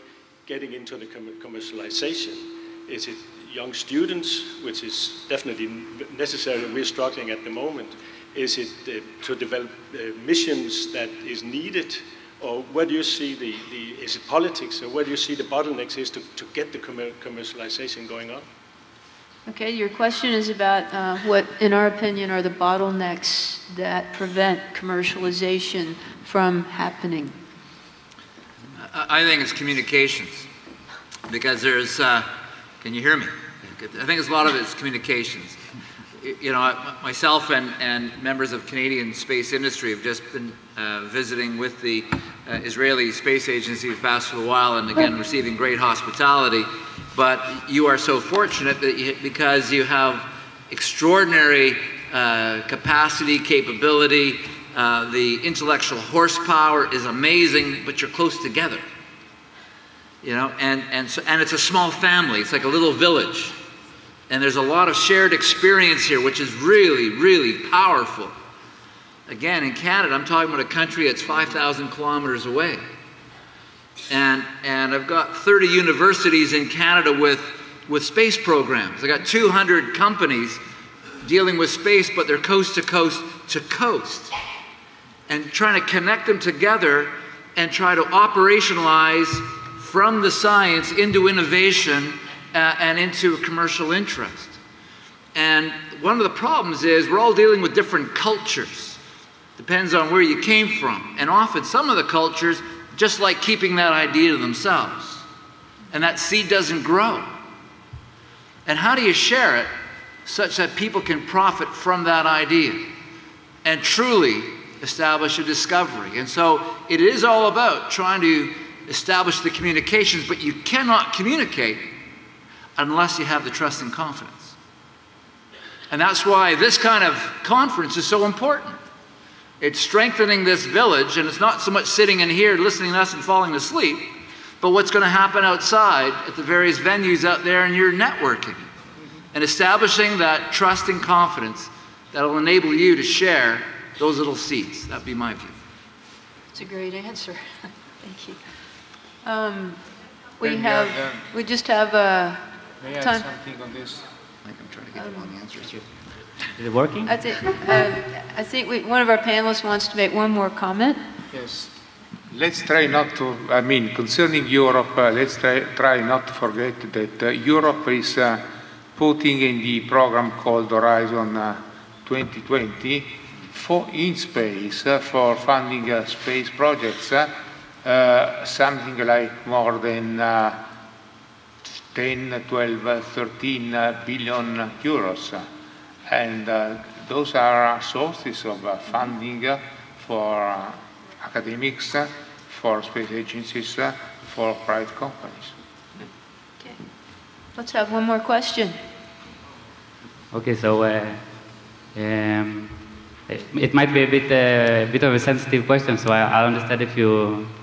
S12: getting into the commercialization. Is it young students, which is definitely necessary, we're struggling at the moment? Is it to develop missions that is needed? Or where do you see is it politics, or where do you see the bottlenecks is to get the commercialization going on?
S2: Okay, your question is about what, in our opinion, are the bottlenecks that prevent commercialization from happening?
S3: I think it's communications, because there's, can you hear me? I think a lot of it's communications. You know, myself and members of Canadian space industry have just been visiting with the Israeli Space Agency the past little while, and again receiving great hospitality. But you are so fortunate that because you have extraordinary capacity, capability, the intellectual horsepower is amazing, but you're close together. You know, and it's a small family. It's like a little village. And there's a lot of shared experience here, which is really, really powerful. Again, in Canada, I'm talking about a country that's 5,000 kilometers away. And I've got 30 universities in Canada with space programs. I got 200 companies dealing with space, but they're coast to coast to coast. And trying to connect them together and try to operationalize from the science into innovation and into commercial interest. And one of the problems is we're all dealing with different cultures. Depends on where you came from. And often some of the cultures just like keeping that idea to themselves. And that seed doesn't grow. And how do you share it such that people can profit from that idea? And truly, establish a discovery. And so it is all about trying to establish the communications, but you cannot communicate unless you have the trust and confidence. And that's why this kind of conference is so important. It's strengthening this village, and it's not so much sitting in here listening to us and falling asleep, but what's going to happen outside at the various venues out there, and you're networking and establishing that trust and confidence that will enable you to share those little seeds. That'd be my view.
S2: That's a great answer. Thank you. We just have
S7: may I
S2: time.
S7: add something on this?
S3: I think I'm trying to get all the answers here.
S13: Is it working?
S2: I think one of our panelists wants to make one more comment.
S7: Yes. Let's try not to, I mean, concerning Europe, let's try not to forget that Europe is putting in the program called Horizon 2020 in space for funding space projects, something like more than 10, 12, 13 billion euros. And those are sources of funding for academics, for space agencies, for private companies.
S2: Okay. Let's have one more question.
S13: Okay, so it might be a bit of a sensitive question, so I'll understand if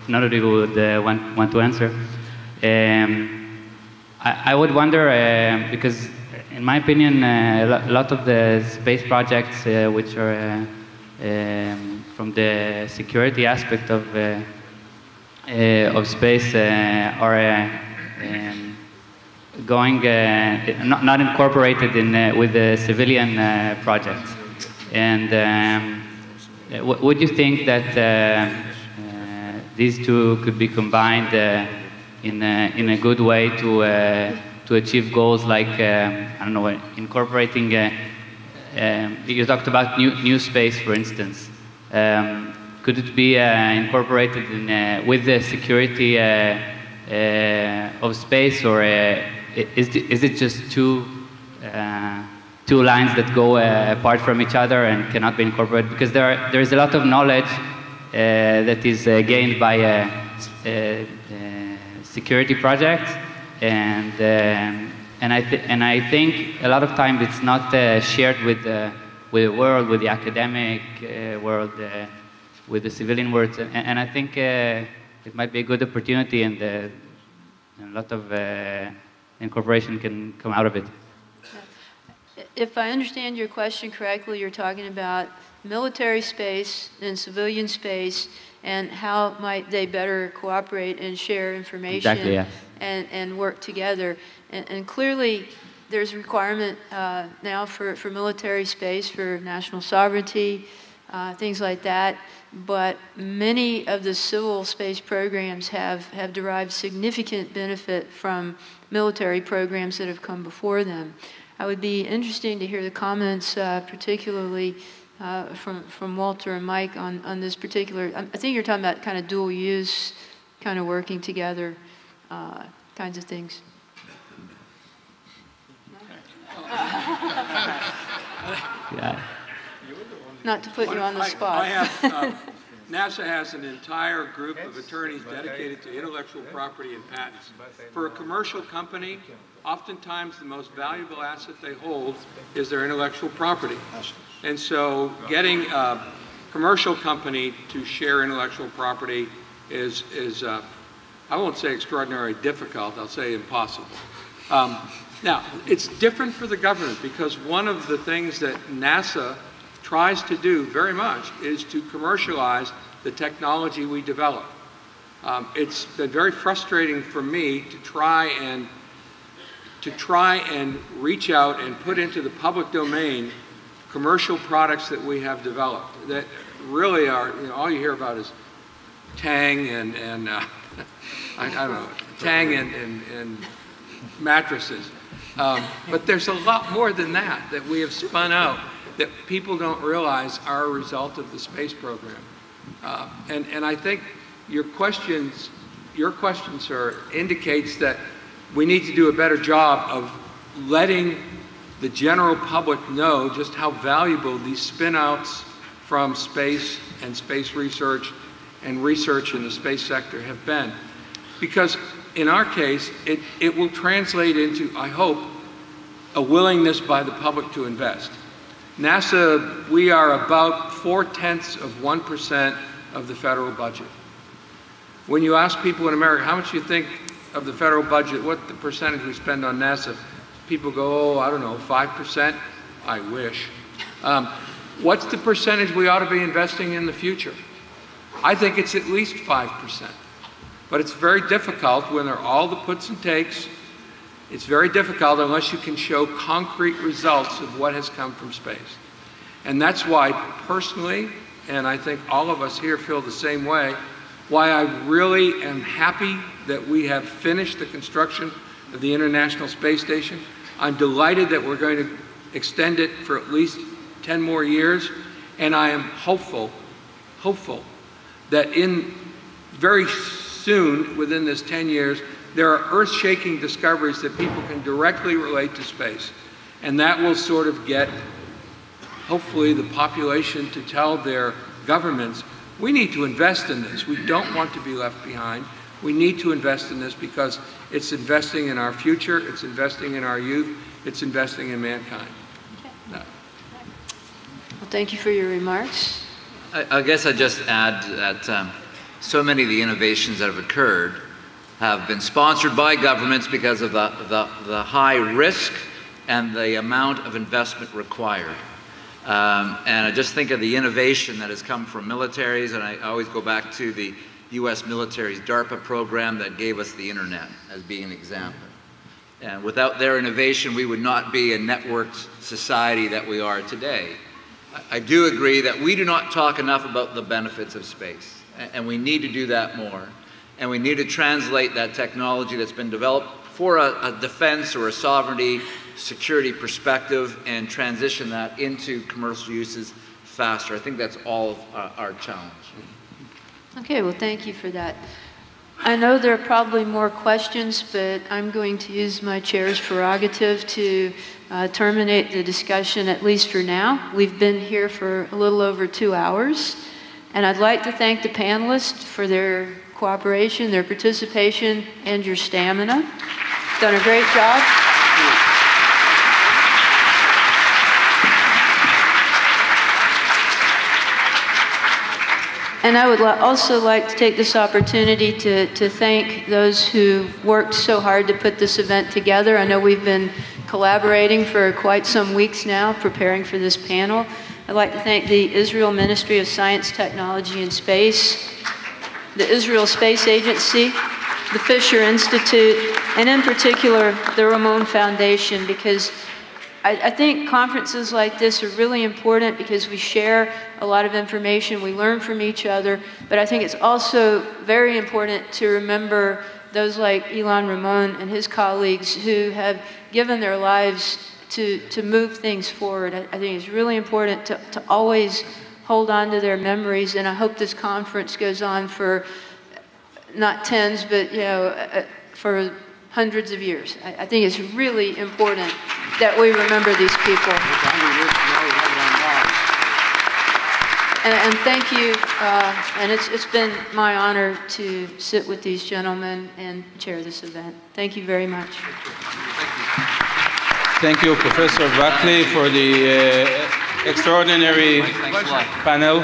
S13: none of you would want to answer. I would wonder, because in my opinion, a lot of the space projects which are from the security aspect of space are going not incorporated with the civilian projects. And would you think that these two could be combined in a good way to achieve goals like I don't know, incorporating? You talked about new space, for instance. Could it be incorporated with the security of space, or is it just two lines that go apart from each other and cannot be incorporated? Because there is a lot of knowledge that is gained by security projects, and I think a lot of times it's not shared with the world, with the academic world, with the civilian world, and I think it might be a good opportunity, and a lot of incorporation can come out of it.
S2: If I understand your question correctly, you're talking about military space and civilian space, and how might they better cooperate and share information.
S13: Exactly, yeah.
S2: And work together. And clearly, there's a requirement now for military space, for national sovereignty, things like that. But many of the civil space programs have derived significant benefit from military programs that have come before them. I would be interesting to hear the comments, particularly from Walter and Mike on this particular. I think you're talking about kind of dual use, kind of working together, kinds of things.
S13: Yeah.
S2: Not to put you on the spot.
S4: NASA has an entire group of attorneys dedicated to intellectual property and patents. For a commercial company, oftentimes the most valuable asset they hold is their intellectual property. And so getting a commercial company to share intellectual property is I won't say extraordinarily difficult, I'll say impossible. Now, it's different for the government, because one of the things that NASA tries to do very much is to commercialize the technology we develop. It's been very frustrating for me to try and reach out and put into the public domain commercial products that we have developed that really are, all you hear about is Tang and I don't know, Tang and mattresses. But there's a lot more than that we have spun out that people don't realize are a result of the space program. And I think your questions, sir, indicates that we need to do a better job of letting the general public know just how valuable these spin-outs from space and space research and research in the space sector have been. Because in our case, it will translate into, I hope, a willingness by the public to invest. NASA, we are about 0.4% of the federal budget. When you ask people in America, how much you think of the federal budget, what the percentage we spend on NASA, people go, oh, I don't know, 5%? I wish. What's the percentage we ought to be investing in the future? I think it's at least 5%. But it's very difficult when there are all the puts and takes. It's very difficult unless you can show concrete results of what has come from space. And that's why personally, and I think all of us here feel the same way, why I really am happy that we have finished the construction of the International Space Station. I'm delighted that we're going to extend it for at least 10 more years, and I am hopeful that in very soon, within this 10 years, there are earth-shaking discoveries that people can directly relate to space. And that will sort of get, hopefully, the population to tell their governments, we need to invest in this. We don't want to be left behind. We need to invest in this because it's investing in our future, it's investing in our youth, it's investing in mankind.
S2: Okay. No. Well, thank you for your remarks.
S3: I guess I'd just add that so many of the innovations that have occurred have been sponsored by governments because of the high risk and the amount of investment required. And I just think of the innovation that has come from militaries, and I always go back to the US military's DARPA program that gave us the internet as being an example. And without their innovation, we would not be a networked society that we are today. I do agree that we do not talk enough about the benefits of space, and we need to do that more. And we need to translate that technology that's been developed for a defense or a sovereignty, security perspective and transition that into commercial uses faster. I think that's all of our challenge.
S2: Okay, well, thank you for that. I know there are probably more questions, but I'm going to use my chair's prerogative to terminate the discussion, at least for now. We've been here for a little over 2 hours, and I'd like to thank the panelists for their cooperation, their participation, and your stamina. Done a great job. And I would also like to take this opportunity to thank those who worked so hard to put this event together. I know we've been collaborating for quite some weeks now, preparing for this panel. I'd like to thank the Israel Ministry of Science, Technology, and Space, the Israel Space Agency, the Fisher Institute, and in particular, the Ramon Foundation, because I think conferences like this are really important because we share a lot of information, we learn from each other, but I think it's also very important to remember those like Ilan Ramon and his colleagues who have given their lives to move things forward. I think it's really important to always hold on to their memories, and I hope this conference goes on for not tens, but for hundreds of years. I think it's really important that we remember these people. And thank you, and it's been my honor to sit with these gentlemen and chair this event. Thank you very much.
S1: Thank you, Professor Buckley, for the extraordinary panel.